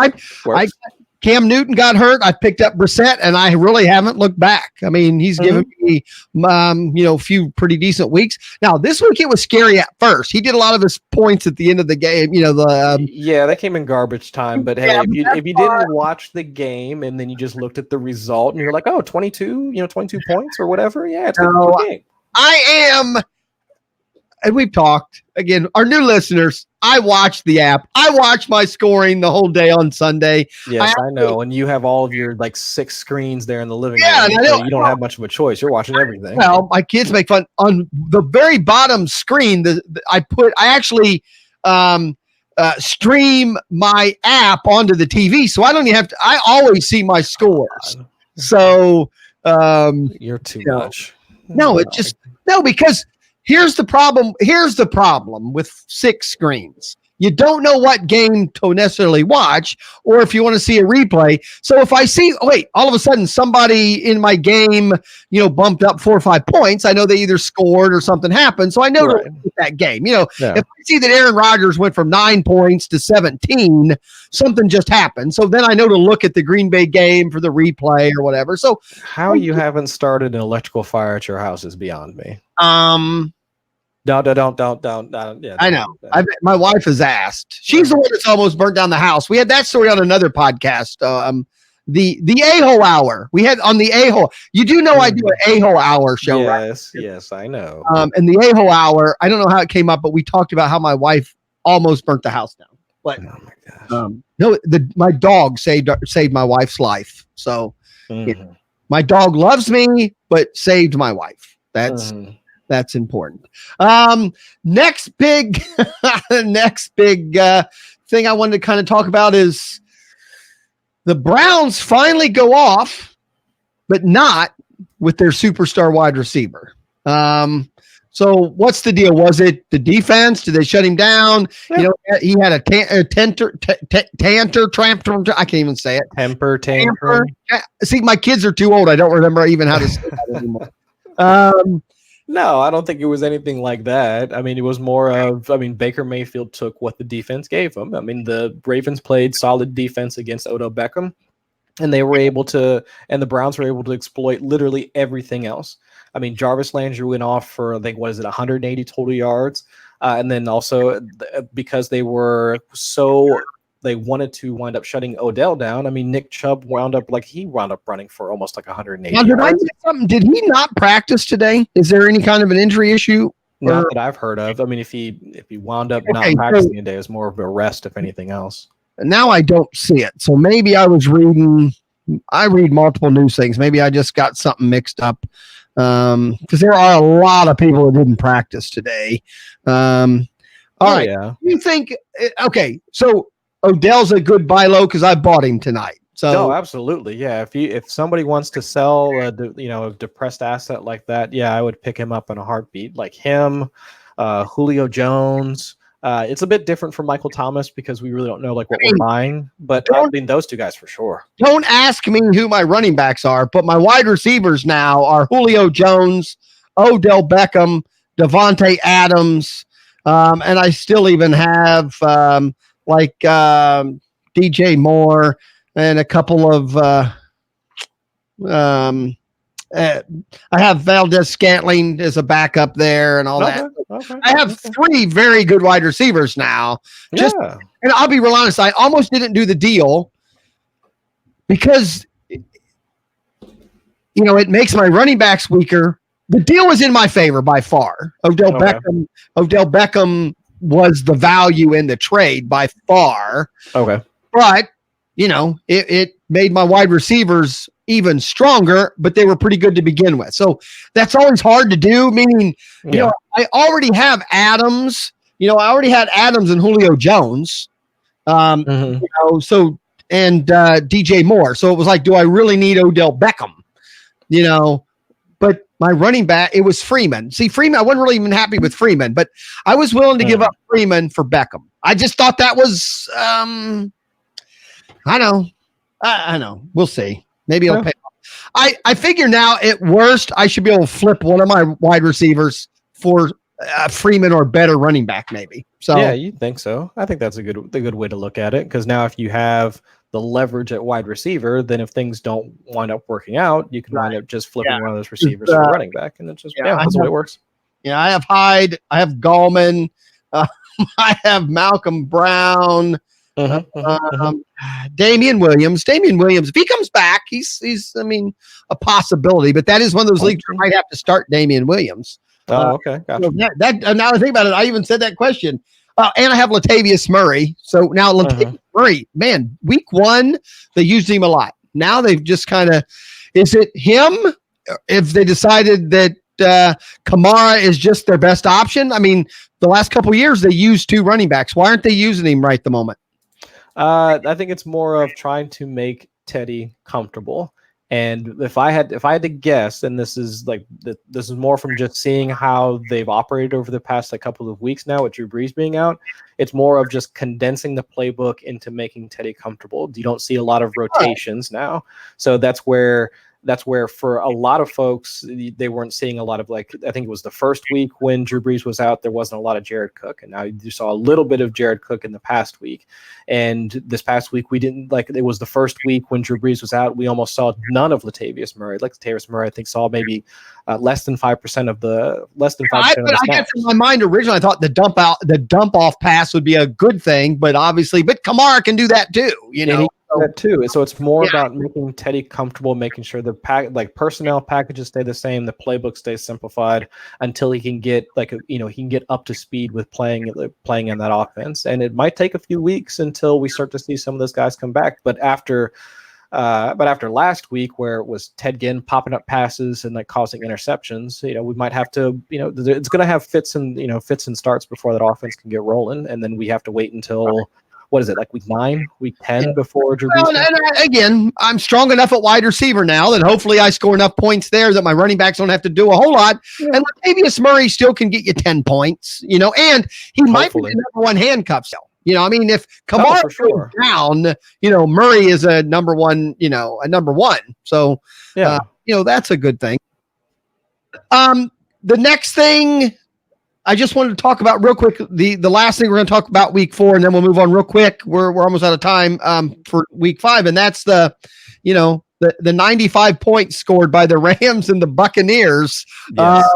Cam Newton got hurt. I picked up Brissett, and I really haven't looked back. He's given me, a few pretty decent weeks. Now, this week it was scary at first. He did a lot of his points at the end of the game. They came in garbage time. But hey, if you didn't watch the game and then you just looked at the result and you're like, oh, 22 points or whatever. Yeah, it's a good game. and we've talked again, our new listeners, I watch the app. I watch my scoring the whole day on Sunday. Yes, I know. And you have all of your 6 screens there in the living room. And I know, so you don't have much of a choice. You're watching everything. Well, my kids make fun on the very bottom screen. I actually stream my app onto the TV, so I don't even have to. I always see my scores. So you're too much. No, because here's the problem. Here's the problem with 6 screens. You don't know what game to necessarily watch, or if you want to see a replay. So if I see, all of a sudden somebody in my game, bumped up 4 or 5 points, I know they either scored or something happened. So I know to look at that game. If I see that Aaron Rodgers went from 9 points to 17, something just happened. So then I know to look at the Green Bay game for the replay or whatever. So how you haven't started an electrical fire at your house is beyond me. Don't. Yeah, I know. My wife has asked. She's the one that's almost burnt down the house. We had that story on another podcast. The A-hole hour. We had on the A-hole. You do know I do an A-hole hour show, right? Yes, I know. And the A-hole hour, I don't know how it came up, but we talked about how my wife almost burnt the house down. But no, my dog saved my wife's life. So my dog loves me, but saved my wife. That's important. Next big thing I wanted to kind of talk about is the Browns finally go off, but not with their superstar wide receiver. So what's the deal? Was it the defense? Did they shut him down? Yeah. He had a temper tantrum. I can't even say it. Temper tantrum. See, my kids are too old. I don't remember even how to say that anymore. No, I don't think it was anything like that. I mean, it was more of, Baker Mayfield took what the defense gave him. The Ravens played solid defense against Odell Beckham, and the Browns were able to exploit literally everything else. Jarvis Landry went off for, I think, 180 total yards. And then also because they wanted to wind up shutting Odell down. Nick Chubb wound up running for almost 180 now, yards. Did he not practice today? Is there any kind of an injury issue? Not that I've heard of. If he wound up not practicing today, it was more of a rest, if anything else. Now I don't see it. So maybe I read multiple news things. Maybe I just got something mixed up. Because there are a lot of people who didn't practice today. All right. Yeah. You think, so Odell's a good buy low because I bought him tonight. So no, absolutely, yeah. If somebody wants to sell a depressed asset like that, yeah, I would pick him up in a heartbeat. Like him, Julio Jones. It's a bit different from Michael Thomas because we really don't know what we're buying. But those two guys for sure. Don't ask me who my running backs are, but my wide receivers now are Julio Jones, Odell Beckham, Devontae Adams, and I still even have DJ Moore and a couple of I have Valdez Scantling as a backup there and all that. Okay. I have 3 very good wide receivers now. And I'll be real honest, I almost didn't do the deal because it makes my running backs weaker. The deal was in my favor by far. Odell Beckham was the value in the trade by far. Okay. But, it made my wide receivers even stronger, but they were pretty good to begin with. So that's always hard to do, meaning, I already have Adams. I already had Adams and Julio Jones. And DJ Moore. So it was like, do I really need Odell Beckham? But my running back, it was Freeman. See, Freeman, I wasn't really even happy with Freeman, but I was willing to give up Freeman for Beckham. I just thought that was, I know. We'll see. Maybe it'll pay off. I figure now at worst, I should be able to flip one of my wide receivers for Freeman or better running back, maybe. So yeah, you think so? I think that's a good way to look at it, because now if you have the leverage at wide receiver, then if things don't wind up working out, you can wind up just flipping one of those receivers for running back, and it's just that's the way it works. Yeah, I have Hyde, I have Gallman, I have Malcolm Brown. Damian Williams, if he comes back, he's a possibility, but that is one of those leagues where I might have to start Damian Williams. Oh, okay. Gotcha. So now I think about it, I even said that question. And I have Latavius Murray. So now Latavius Murray, man, week 1, they used him a lot. Now they've just kind of, is it him? If they decided that Kamara is just their best option? I mean, the last couple of years, they used 2 running backs. Why aren't they using him right at the moment? I think it's more of trying to make Teddy comfortable. And if I had to guess, and this is more from just seeing how they've operated over the past couple of weeks now with Drew Brees being out, it's more of just condensing the playbook into making Teddy comfortable. You don't see a lot of rotations now, so that's where for a lot of folks, they weren't seeing a lot of, I think it was the first week when Drew Brees was out, there wasn't a lot of Jared Cook. And now you saw a little bit of Jared Cook in the past week. And this past week, we didn't, it was the first week when Drew Brees was out, we almost saw none of Latavius Murray. Latavius Murray, I think, saw maybe less than 5% of the I guess in my mind originally, I thought the dump off pass would be a good thing, but Kamara can do that too, that too. So it's more about making Teddy comfortable, making sure the personnel packages stay the same, the playbook stays simplified until he can get he can get up to speed with playing in that offense. And it might take a few weeks until we start to see some of those guys come back. But after last week, where it was Ted Ginn popping up passes and causing interceptions, we might have to, it's going to have fits and starts before that offense can get rolling, and then we have to wait until. What is it, week 9, week 10 before Drew Brees? Again, I'm strong enough at wide receiver now that hopefully I score enough points there that my running backs don't have to do a whole lot. Yeah. And Latavius Murray still can get you 10 points, and he might be the number 1 handcuff still. If Kamara goes down, Murray is a number 1, a number 1. So, that's a good thing. The next thing I just wanted to talk about real quick, the last thing we're going to talk about week 4, and then we'll move on real quick. We're almost out of time for week 5, and that's the 95 points scored by the Rams and the Buccaneers. Yes.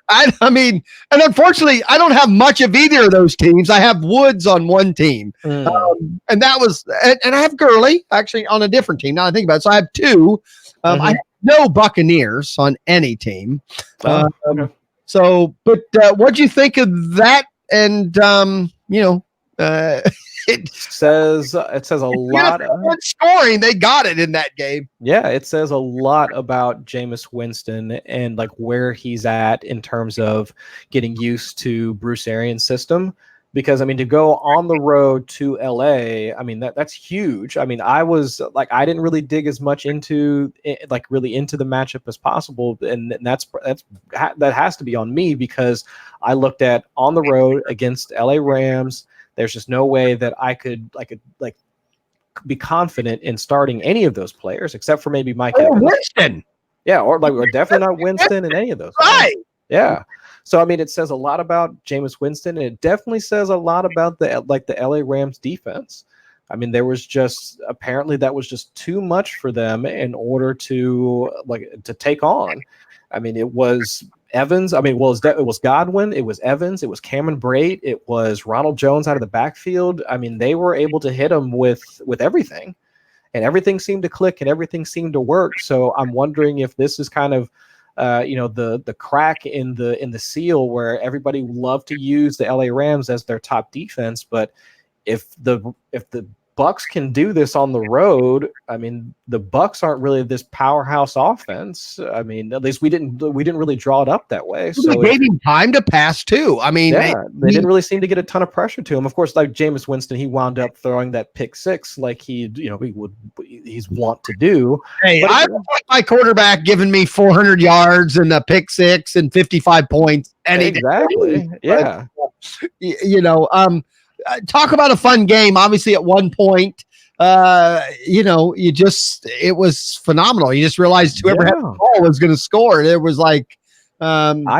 I mean, and unfortunately, I don't have much of either of those teams. I have Woods on one team, and that was, and I have Gurley actually on a different team. Now I think about it, so I have 2. I have no Buccaneers on any team. Okay. So, but what'd you think of that? And it says a lot of scoring. They got it in that game. Yeah, it says a lot about Jameis Winston and where he's at in terms of getting used to Bruce Arians' system. Because to go on the road to LA, that's huge. I I didn't really dig as much into really into the matchup as possible, and that has to be on me because I looked at on the road against LA Rams. There's just no way that I could be confident in starting any of those players except for maybe Mike Evans. Winston. Yeah, or definitely not Winston in any of those. Right. Yeah. So, it says a lot about Jameis Winston, and it definitely says a lot about the LA Rams defense. There was apparently that was just too much for them in order to take on. It was Evans. It was Godwin. It was Evans. It was Cameron Brate. It was Ronald Jones out of the backfield. They were able to hit him with everything, and everything seemed to click and everything seemed to work. So I'm wondering if this is kind of the crack in the seal where everybody loved to use the LA Rams as their top defense, but if the Bucks can do this on the road, the Bucks aren't really this powerhouse offense. At least we didn't really draw it up that way. So they gave him time to pass too. They didn't really seem to get a ton of pressure to him. Of course, Jameis Winston, he wound up throwing that pick 6 he's want to do. Hey, I don't like my quarterback giving me 400 yards and a pick 6 and 55 points. Exactly. Yeah. Talk about a fun game. Obviously, at one point, it was phenomenal. You just realized whoever had the ball was going to score. It was I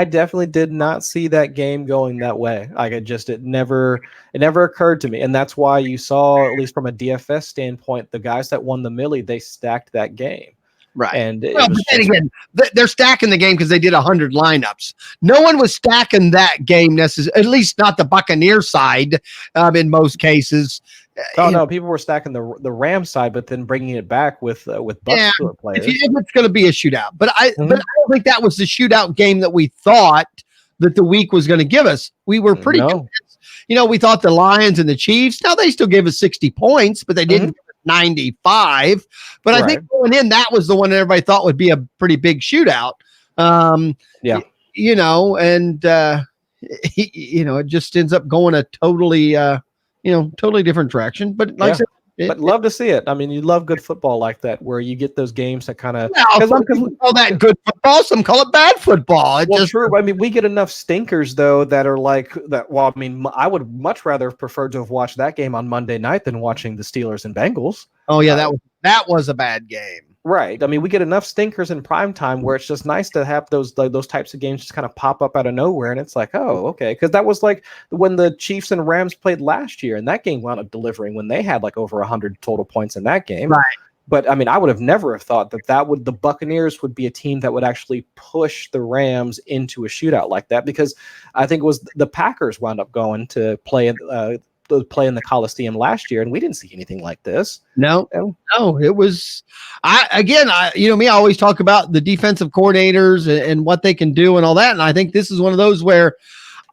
definitely did not see that game going that way. It never occurred to me. And that's why you saw, at least from a DFS standpoint, the guys that won the Millie, they stacked that game. Right. And again, they're stacking the game because they did 100 lineups. No one was stacking that game necessarily, at least not the Buccaneer side in most cases. Oh, no, people were stacking the Rams side, but then bringing it back with Bucs players. If it's going to be a shootout. But I don't think that was the shootout game that we thought that the week was going to give us. We were pretty convinced. We thought the Lions and the Chiefs, now they still gave us 60 points, but they didn't give us 95. But I think going in, that was the one that everybody thought would be a pretty big shootout. It just ends up going a totally different direction. But like I said, but love to see it. I mean, you love good football like that, where you get those games that kind of. Some people call that good football. Some call it bad football. True. I mean, we get enough stinkers though that are like that. Well, I mean, I would much rather prefer to have watched that game on Monday night than watching the Steelers and Bengals. Oh yeah, that was a bad game. Right. I mean, we get enough stinkers in prime time where it's just nice to have those types of games just kind of pop up out of nowhere. And it's like, oh, okay. Because that was like when the Chiefs and Rams played last year, and that game wound up delivering when they had like over 100 total points in that game. Right. But I mean, I would have never thought that the Buccaneers would be a team that would actually push the Rams into a shootout like that, because I think it was the Packers wound up going to play in the Coliseum last year, and we didn't see anything like this. No, it was. I always talk about the defensive coordinators and what they can do and all that, and I think this is one of those where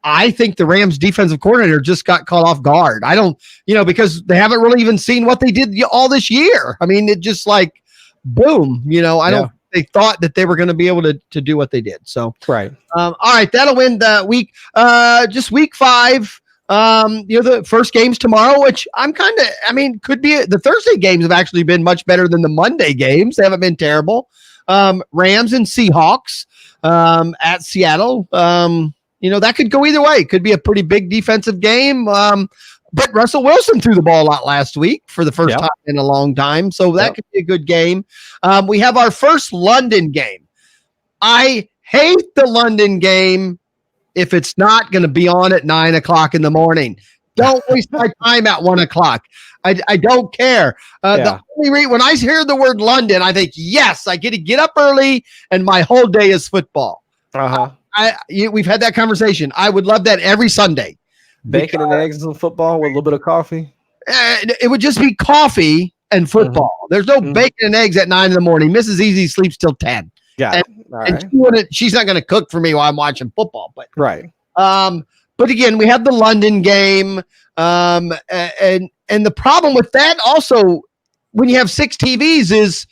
I think the Rams defensive coordinator just got caught off guard. I don't, because they haven't really even seen what they did all this year. I mean, it just like boom. I don't. They thought that they were going to be able to do what they did. So right. All right, that'll win the week. Just week 5. The first game's tomorrow, which could be the Thursday games have actually been much better than the Monday games. They haven't been terrible. Rams and Seahawks at Seattle. That could go either way. Could be a pretty big defensive game. But Russell Wilson threw the ball a lot last week for the first time in a long time. So that could be a good game. We have our first London game. I hate the London game if it's not going to be on at 9:00 in the morning. Don't waste my time at 1:00. I don't care. The only when I hear the word London, I think, yes, I get to get up early and my whole day is football. We've had that conversation. I would love that every Sunday. Bacon and eggs and football with a little bit of coffee. It would just be coffee and football. There's no bacon and eggs at 9 in the morning. Mrs. Easy sleeps till 10. Yeah. She's not going to cook for me while I'm watching football. But right. But again, we have the London game. And the problem with that also, when you have 6 TVs, is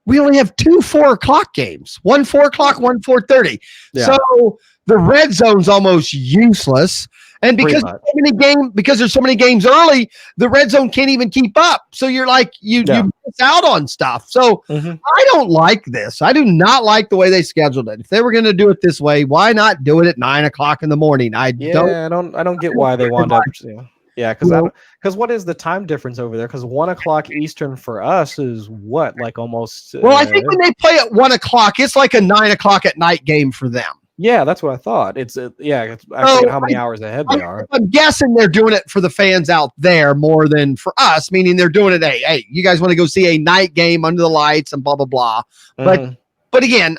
we only have 2 4:00 games. One 4:00, one 4:30. Yeah. So the red zone's almost useless. And because there's so many games early, the red zone can't even keep up. So you're like, you miss out on stuff. So I don't like this. I do not like the way they scheduled it. If they were going to do it this way, why not do it at 9:00 in the morning? I don't get why they wound up. Yeah, because what is the time difference over there? Because 1:00 Eastern for us is what, like almost. Well, I think when they play at 1:00, it's like a 9:00 at night game for them. Yeah, that's what I thought. It's I forget how many hours ahead they are. I'm guessing they're doing it for the fans out there more than for us, meaning they're doing it. Hey, you guys want to go see a night game under the lights and blah, blah, blah. But again,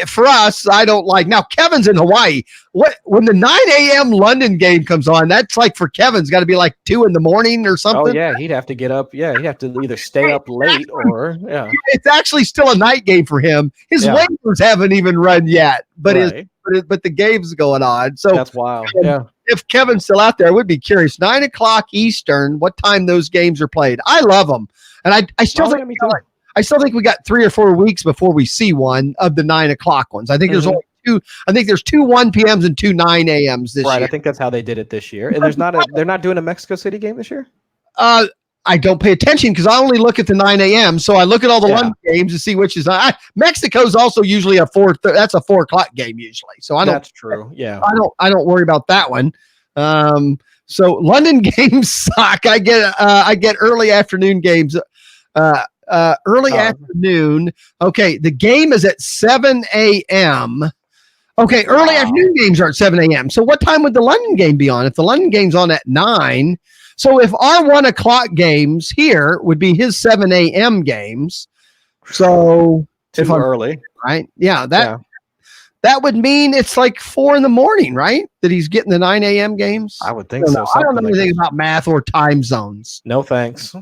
for us, I don't like. Now, Kevin's in Hawaii. When the 9 a.m. London game comes on, that's like for Kevin's got to be like 2 in the morning or something. Oh, yeah. He'd have to get up. Yeah. He'd have to either stay up late or, yeah. It's actually still a night game for him. His Lakers haven't even run yet, but but the game's going on. So that's wild. Yeah. If Kevin's still out there, I would be curious. 9:00 Eastern, what time those games are played. I love them. And I still think I still think we got 3 or 4 weeks before we see one of the 9:00 ones. I think there's only 2. I think there's 2 1 p.m.s and 2 9 a.m.s this year. Right. I think that's how they did it this year. And they're not doing a Mexico City game this year? I don't pay attention because I only look at the 9 a.m. So I look at all the London games to see which is Mexico's also usually that's a 4:00 game usually. So that's true. Yeah. I don't worry about that one. So London games suck. I get early afternoon games. Early afternoon. Okay, the game is at 7 a.m. Okay, early afternoon games are at 7 a.m. So what time would the London game be on? If the London game's on at 9, so if our 1:00 games here would be his 7 a.m. games. So too early, right? Yeah, that would mean it's like 4 a.m, right? That he's getting the 9 a.m. games. I would think so. I don't know anything about math or time zones. No thanks.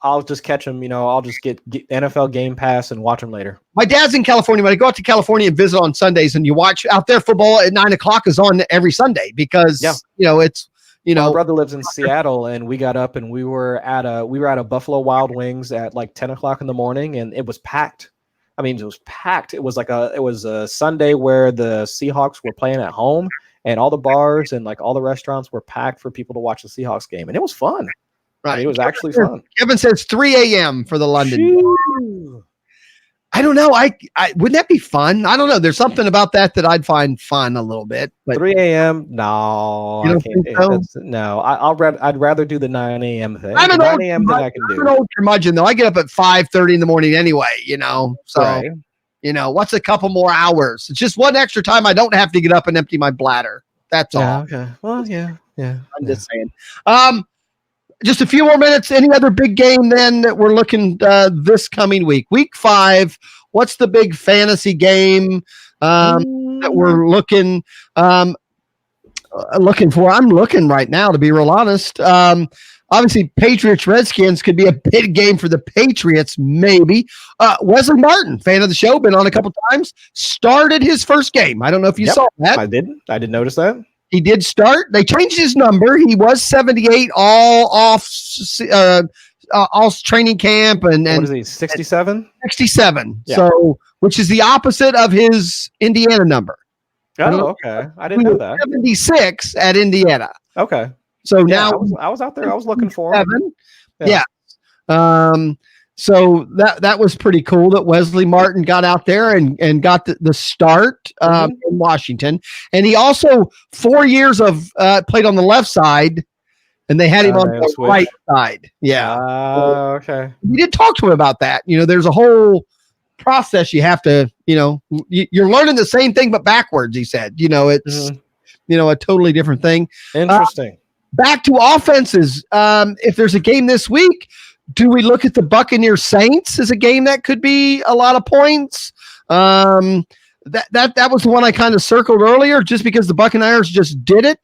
I'll just catch him. I'll just get NFL Game Pass and watch him later. My dad's in California. When I go out to California and visit on Sundays, and you watch out there, football at 9:00 is on every Sunday because it's. My brother lives in Seattle, and we got up and we were at a Buffalo Wild Wings at like 10:00 in the morning, and it was packed. I mean, it was packed. It was a Sunday where the Seahawks were playing at home, and all the bars and like all the restaurants were packed for people to watch the Seahawks game, and it was fun. Right, I mean, it was actually fun. Kevin says 3 a.m. for the London. I don't know. I wouldn't that be fun? I don't know. There's something about that I'd find fun a little bit. But 3 a.m. No, I can't. So? No, I'd rather do the 9 a.m. thing. I'm an 9 a.m. thing I can do. I'm an old curmudgeon though. I get up at 5:30 in the morning anyway. So right. What's a couple more hours? It's just one extra time I don't have to get up and empty my bladder. That's all. Okay. Well, yeah. I'm just saying. Just a few more minutes. Any other big game then that we're looking this coming week? Week 5. What's the big fantasy game that we're looking for? I'm looking right now, to be real honest. Obviously, Patriots Redskins could be a big game for the Patriots, maybe. Wesley Martin, fan of the show, been on a couple times, started his first game. I don't know if you saw that. I didn't. I did notice that. He did start. They changed his number. He was 78 all training camp and what is he? 67. 67. Yeah. So, which is the opposite of his Indiana number. Oh, okay. I didn't know that. 76 at Indiana. Okay. So now I was out there. I was looking for him. Yeah. So that was pretty cool that Wesley Martin got out there and got the start in Washington. And he also 4 years of played on the left side, and they had him on the right side. Yeah. Okay. We did talk to him about that. There's a whole process you have to, you're learning the same thing but backwards, he said. It's a totally different thing. Interesting. Back to offenses. If there's a game this week, do we look at the Buccaneers Saints as a game that could be a lot of points? That was the one I kind of circled earlier, just because the Buccaneers just did it.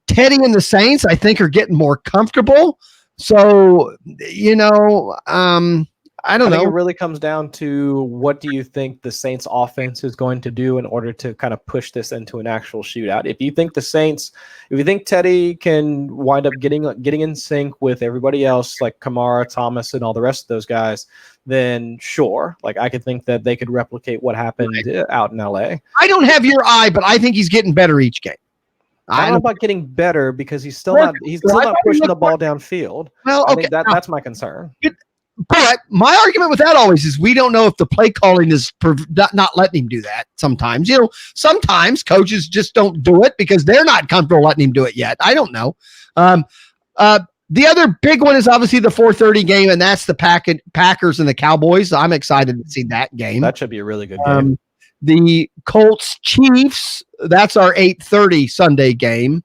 Teddy and the Saints, I think, are getting more comfortable. So, I don't know. It really comes down to what do you think the Saints offense is going to do in order to kind of push this into an actual shootout. If you think Teddy can wind up getting in sync with everybody else, like Kamara, Thomas, and all the rest of those guys, then sure. Like I could think that they could replicate what happened out in LA. I don't have your eye, but I think he's getting better each game. I don't know about getting better because he's still not pushing the ball downfield. Well, okay. That's my concern. But my argument with that always is we don't know if the play calling is not letting him do that sometimes. Sometimes coaches just don't do it because they're not comfortable letting him do it yet. I don't know. The other big one is obviously the 4:30 game, and that's the Packers and the Cowboys. I'm excited to see that game. That should be a really good game. The Colts Chiefs, that's our 8:30 Sunday game.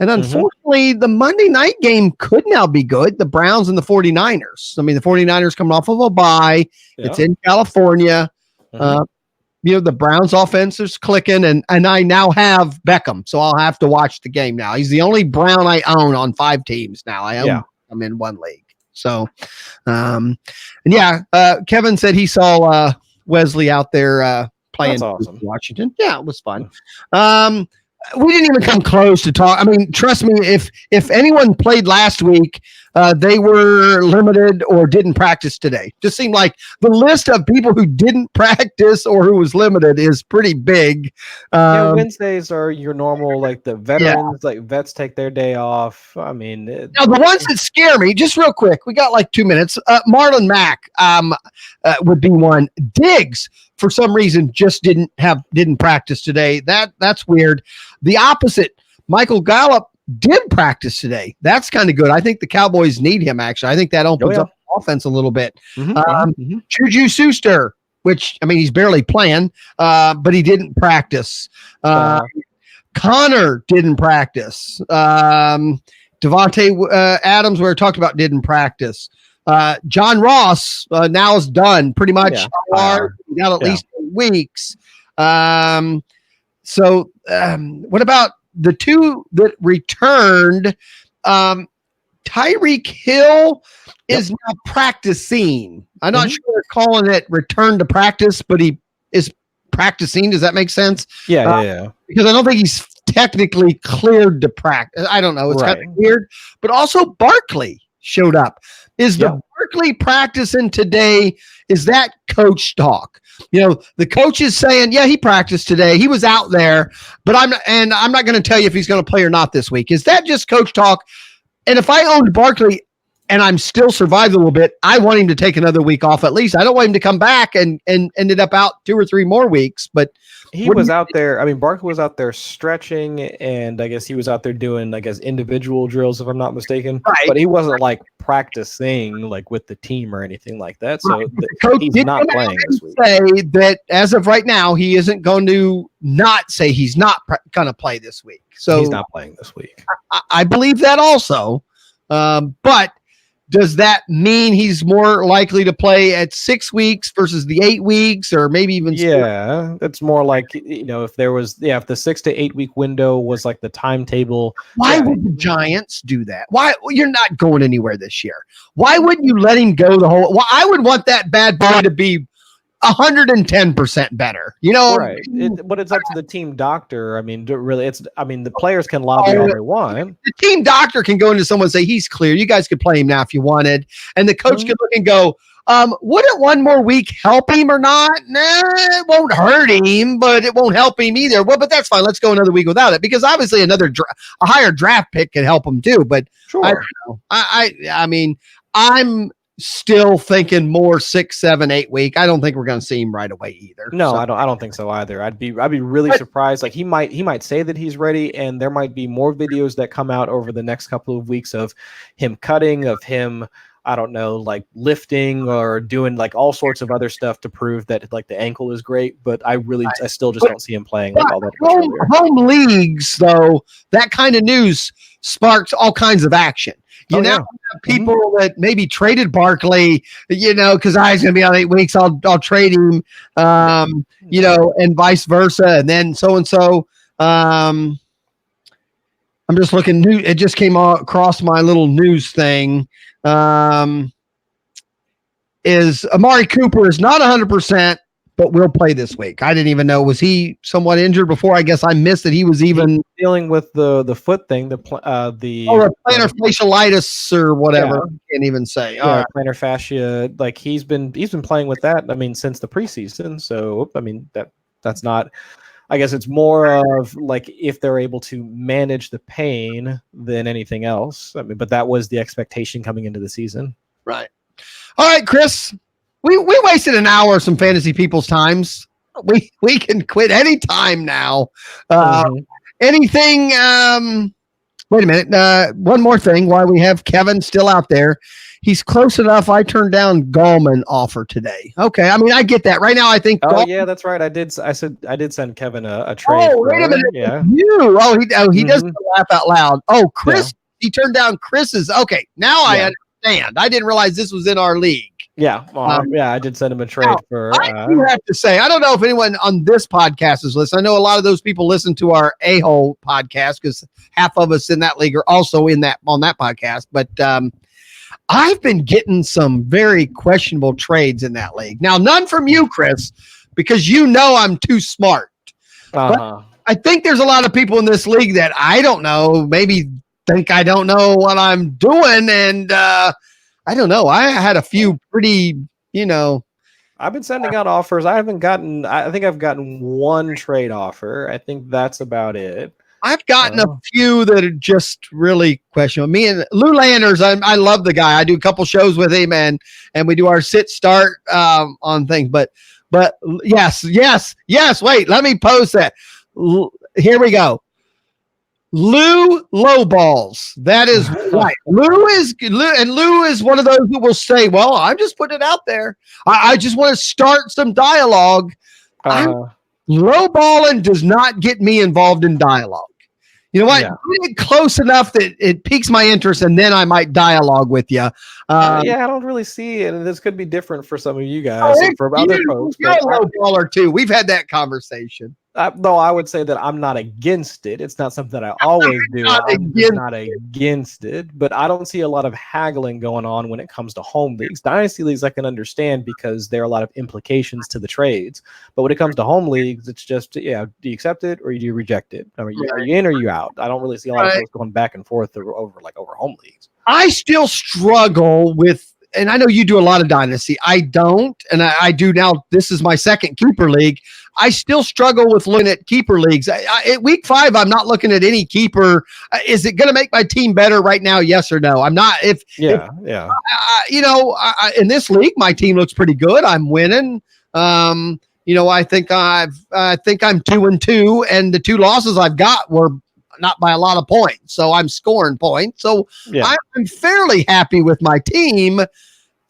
And unfortunately, the Monday night game could now be good. The Browns and the 49ers. I mean, the 49ers coming off of a bye. Yeah. It's in California. The Browns offense is clicking, and I now have Beckham, so I'll have to watch the game now. He's the only Brown I own on 5 teams now. I'm in 1 league. So, Kevin said he saw Wesley out there playing in Washington. Yeah, it was fun. We didn't even come close to talk. I mean, trust me, if anyone played last week, they were limited or didn't practice today. Just seemed like the list of people who didn't practice or who was limited is pretty big. Wednesdays are your normal, like the veterans, like vets take their day off. I mean, now the ones that scare me, just real quick, we got like 2 minutes. Marlon Mack would be one. Diggs, for some reason, just didn't practice today. That's weird. The opposite, Michael Gallup did practice today. That's kind of good. I think the Cowboys need him, actually. I think that opens up the offense a little bit. Juju Schuster, which, I mean, he's barely playing, but he didn't practice. Connor didn't practice. Devontae Adams, we were talking about, didn't practice. John Ross now is done pretty much. He got at least a weeks. What about the two that returned? Tyreek Hill is now practicing. I'm not sure they're calling it return to practice, but he is practicing. Does that make sense? Yeah. Because I don't think he's technically cleared to practice. I don't know. It's kind of weird. But also Barkley showed up. Is the Barkley practicing today? Is that coach talk? The coach is saying, yeah, he practiced today. He was out there, but I'm not going to tell you if he's going to play or not this week. Is that just coach talk? And if I owned Barkley and I'm still survived a little bit, I want him to take another week off at least. I don't want him to come back and ended up out 2 or 3 more weeks. But he was out there. I mean, Barkley was out there stretching, and I guess he was out there doing, individual drills, if I'm not mistaken. Right. But he wasn't practicing with the team or anything like that. So he's not playing this week. Say that as of right now, he isn't going to not say he's not going to play this week. So he's not playing this week. I believe that also. But does that mean he's more likely to play at 6 weeks versus the 8 weeks, or maybe even? Yeah, that's more if there was, if the 6 to 8 week window was the timetable. Why would the Giants do that? Why? You're not going anywhere this year. Why wouldn't you let him go the whole? Well, I would want that bad boy to be 110% better, right? But it's up to the team doctor. I mean, really, the players can lobby all they want. The team doctor can go into someone and say he's clear. You guys could play him now if you wanted, and the coach could look and go, wouldn't 1 more week help him or not? Nah, it won't hurt him, but it won't help him either. Well, but that's fine. Let's go another week without it, because obviously a higher draft pick can help him too. But sure. I don't know. I mean, I'm still thinking more 6, 7, 8 week. I don't think we're going to see him right away either. No, I don't think so either. I'd be really surprised. He might say that he's ready, and there might be more videos that come out over the next couple of weeks of him cutting, of him, I don't know, lifting or doing all sorts of other stuff to prove that the ankle is great. But I still just don't see him playing all that much earlier. Home leagues, though, that kind of news sparks all kinds of action. Now have people that maybe traded Barkley, because he's going to be on 8 weeks, I'll trade him, and vice versa. And then so-and-so, I'm just looking new. It just came across my little news thing. Is Amari Cooper is not 100%, but will play this week. I didn't even know. Was he somewhat injured before? I guess I missed that he was even dealing with the foot thing, plantar fasciitis or whatever. Yeah. I can't even say. Yeah, plantar fascia. He's been playing with that. I mean, since the preseason. So I mean that's not. I guess it's more of if they're able to manage the pain than anything else. I mean, but that was the expectation coming into the season. Right. All right, Chris. We wasted an hour of some fantasy people's times. We can quit any time now. Anything? Wait a minute. One more thing. While we have Kevin still out there, he's close enough. I turned down Gallman offer today. Okay, I mean I get that. Right now, I think. Oh yeah, that's right. I did send Kevin a trade. Oh wait a minute. Yeah. He doesn't laugh out loud. Oh, Chris. Yeah. He turned down Chris's. Okay, now I understand. I didn't realize this was in our league. Yeah, I did send him a trade for. I do have to say, I don't know if anyone on this podcast is listening. I know a lot of those people listen to our A-hole podcast because half of us in that league are also on that podcast. But I've been getting some very questionable trades in that league. Now, none from you, Chris, because I'm too smart. But I think there's a lot of people in this league that I don't know, maybe think I don't know what I'm doing, and I don't know. I had a few pretty, I've been sending out offers. I think I've gotten one trade offer. I think that's about it. I've gotten a few that are just really questionable. Me and Lou Landers, I love the guy. I do a couple shows with him, and we do our sit start on things. But yes. Wait, let me post that. Here we go. Lou lowballs. That is right. Lou is one of those who will say, well, I'm just putting it out there. I just want to start some dialogue. Lowballing does not get me involved in dialogue. You know what? Yeah. Get it close enough that it piques my interest, and then I might dialogue with you. I don't really see it, and this could be different for some of you guys and for other folks. You're a low baller too. We've had that conversation. No, I would say that I'm not against it. It's not something that I always do. I'm just not against it, but I don't see a lot of haggling going on when it comes to home leagues. Dynasty leagues I can understand because there are a lot of implications to the trades. But when it comes to home leagues, it's just, do you accept it or do you reject it? Are you in or you out? I don't really see a lot of folks going back and forth over home leagues. I still struggle with, and I know you do a lot of Dynasty. I don't, and I do now. This is my second keeper league. I still struggle with looking at keeper leagues. At week 5, I'm not looking at any keeper. Is it going to make my team better right now? Yes or no? I'm not. In this league, my team looks pretty good. I'm winning. I think I'm 2-2, and the 2 losses I've got were not by a lot of points. So I'm scoring points. So I'm fairly happy with my team.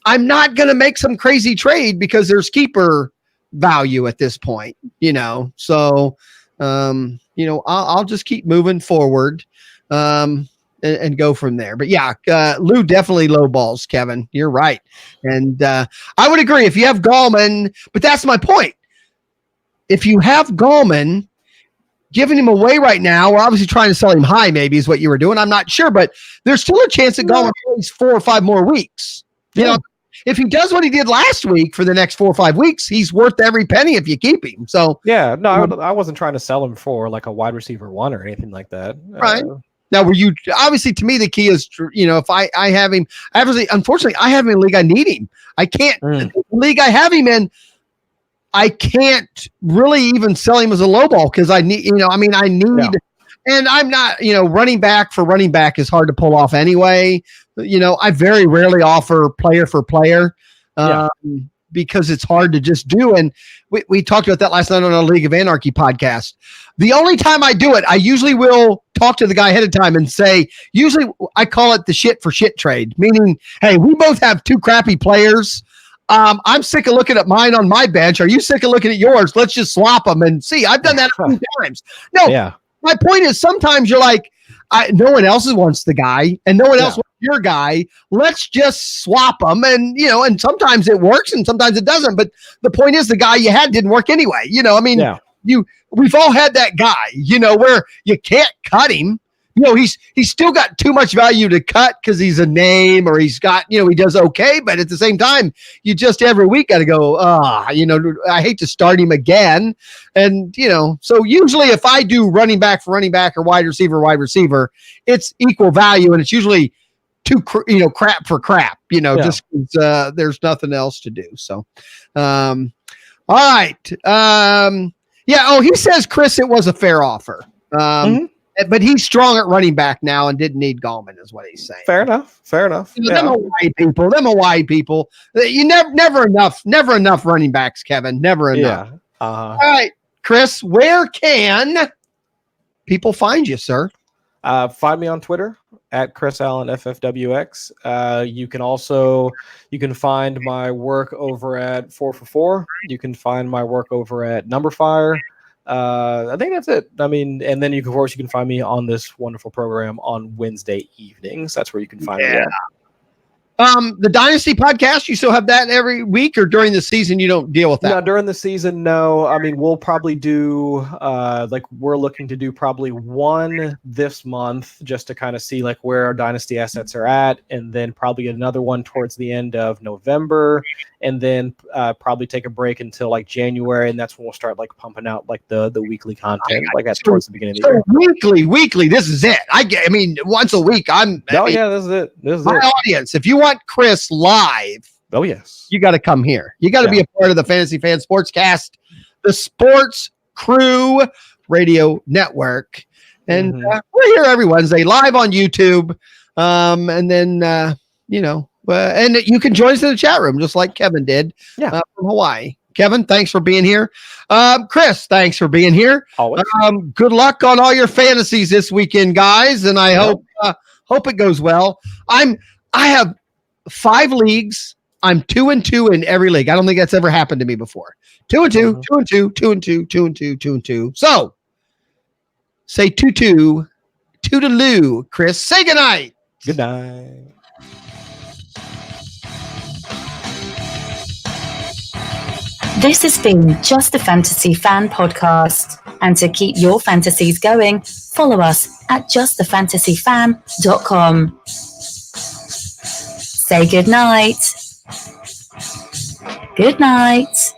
I'm not going to make some crazy trade because there's keeper value at this point, so I'll just keep moving forward and go from there. But Lou definitely low balls, Kevin. You're right. And I would agree if you have Gallman, but that's my point. If you have Gallman, giving him away right now, we're obviously trying to sell him high, maybe is what you were doing. I'm not sure, but there's still a chance that Gallman plays 4 or 5 more weeks. If he does what he did last week for the next 4 or 5 weeks, he's worth every penny if you keep him. So I wasn't trying to sell him for like a wide receiver 1 or anything like that. Right. Now, were you obviously to me the key is if I have him, unfortunately I have him in a league I need him. I can't the league I have him in. I can't really even sell him as a low ball because I need I need. And I'm not, running back for running back is hard to pull off anyway. I very rarely offer player for player because it's hard to just do. And we talked about that last night on our League of Anarchy podcast. The only time I do it, I usually will talk to the guy ahead of time and say, usually I call it the shit for shit trade, meaning, hey, we both have 2 crappy players. I'm sick of looking at mine on my bench. Are you sick of looking at yours? Let's just swap them and see. I've done that a few times. My point is sometimes you're like, no one else wants the guy and no one else wants your guy. Let's just swap them. And, and sometimes it works and sometimes it doesn't. But the point is the guy you had didn't work anyway. We've all had that guy, where you can't cut him. He's still got too much value to cut because he's a name or he's got, he does okay. But at the same time, you just every week got to go, I hate to start him again. And, so usually if I do running back for running back or wide receiver, it's equal value. And it's usually crap for crap, just there's nothing else to do. So, all right. He says, Chris, it was a fair offer. But he's strong at running back now and didn't need Gallman, is what he's saying. Fair enough. Them Hawaii people. You never enough running backs, Kevin. Never enough. All right, Chris, where can people find you, sir? Find me on Twitter at Chris Allen FFWX. You can find my work over at 4 for 4. You can find my work over at Number Fire. I think that's it. And then you can find me on this wonderful program on Wednesday evenings. That's where you can find me. The Dynasty podcast, you still have that every week, or during the season you don't deal with that? No, during the season, no. We'll probably do we're looking to do probably one this month just to kind of see where our Dynasty assets are at, and then probably another one towards the end of November, and then probably take a break until January, and that's when we'll start pumping out the weekly content that's towards the beginning of the year. Weekly, this is it. Once a week. This is it. My audience, if you want Chris live, you got to come here. You got to be a part of the Fantasy Fan Sportscast, the Sportscrew radio network, and we're here every Wednesday live on YouTube. And then and you can join us in the chat room just like Kevin did from Hawaii. Kevin, thanks for being here. Chris, thanks for being here. Always. Good luck on all your fantasies this weekend, guys, and I hope it goes well. I have 5 leagues. I'm 2-2 in every league. I don't think that's ever happened to me before. 2-2, 2-2, 2-2, 2-2, 2-2. So say 2-2 Toodaloo. Chris, say goodnight. Good night. This has been Just a Fantasy Fan Podcast. And to keep your fantasies going, follow us at justafantasyfan.com. Say good night. Good night.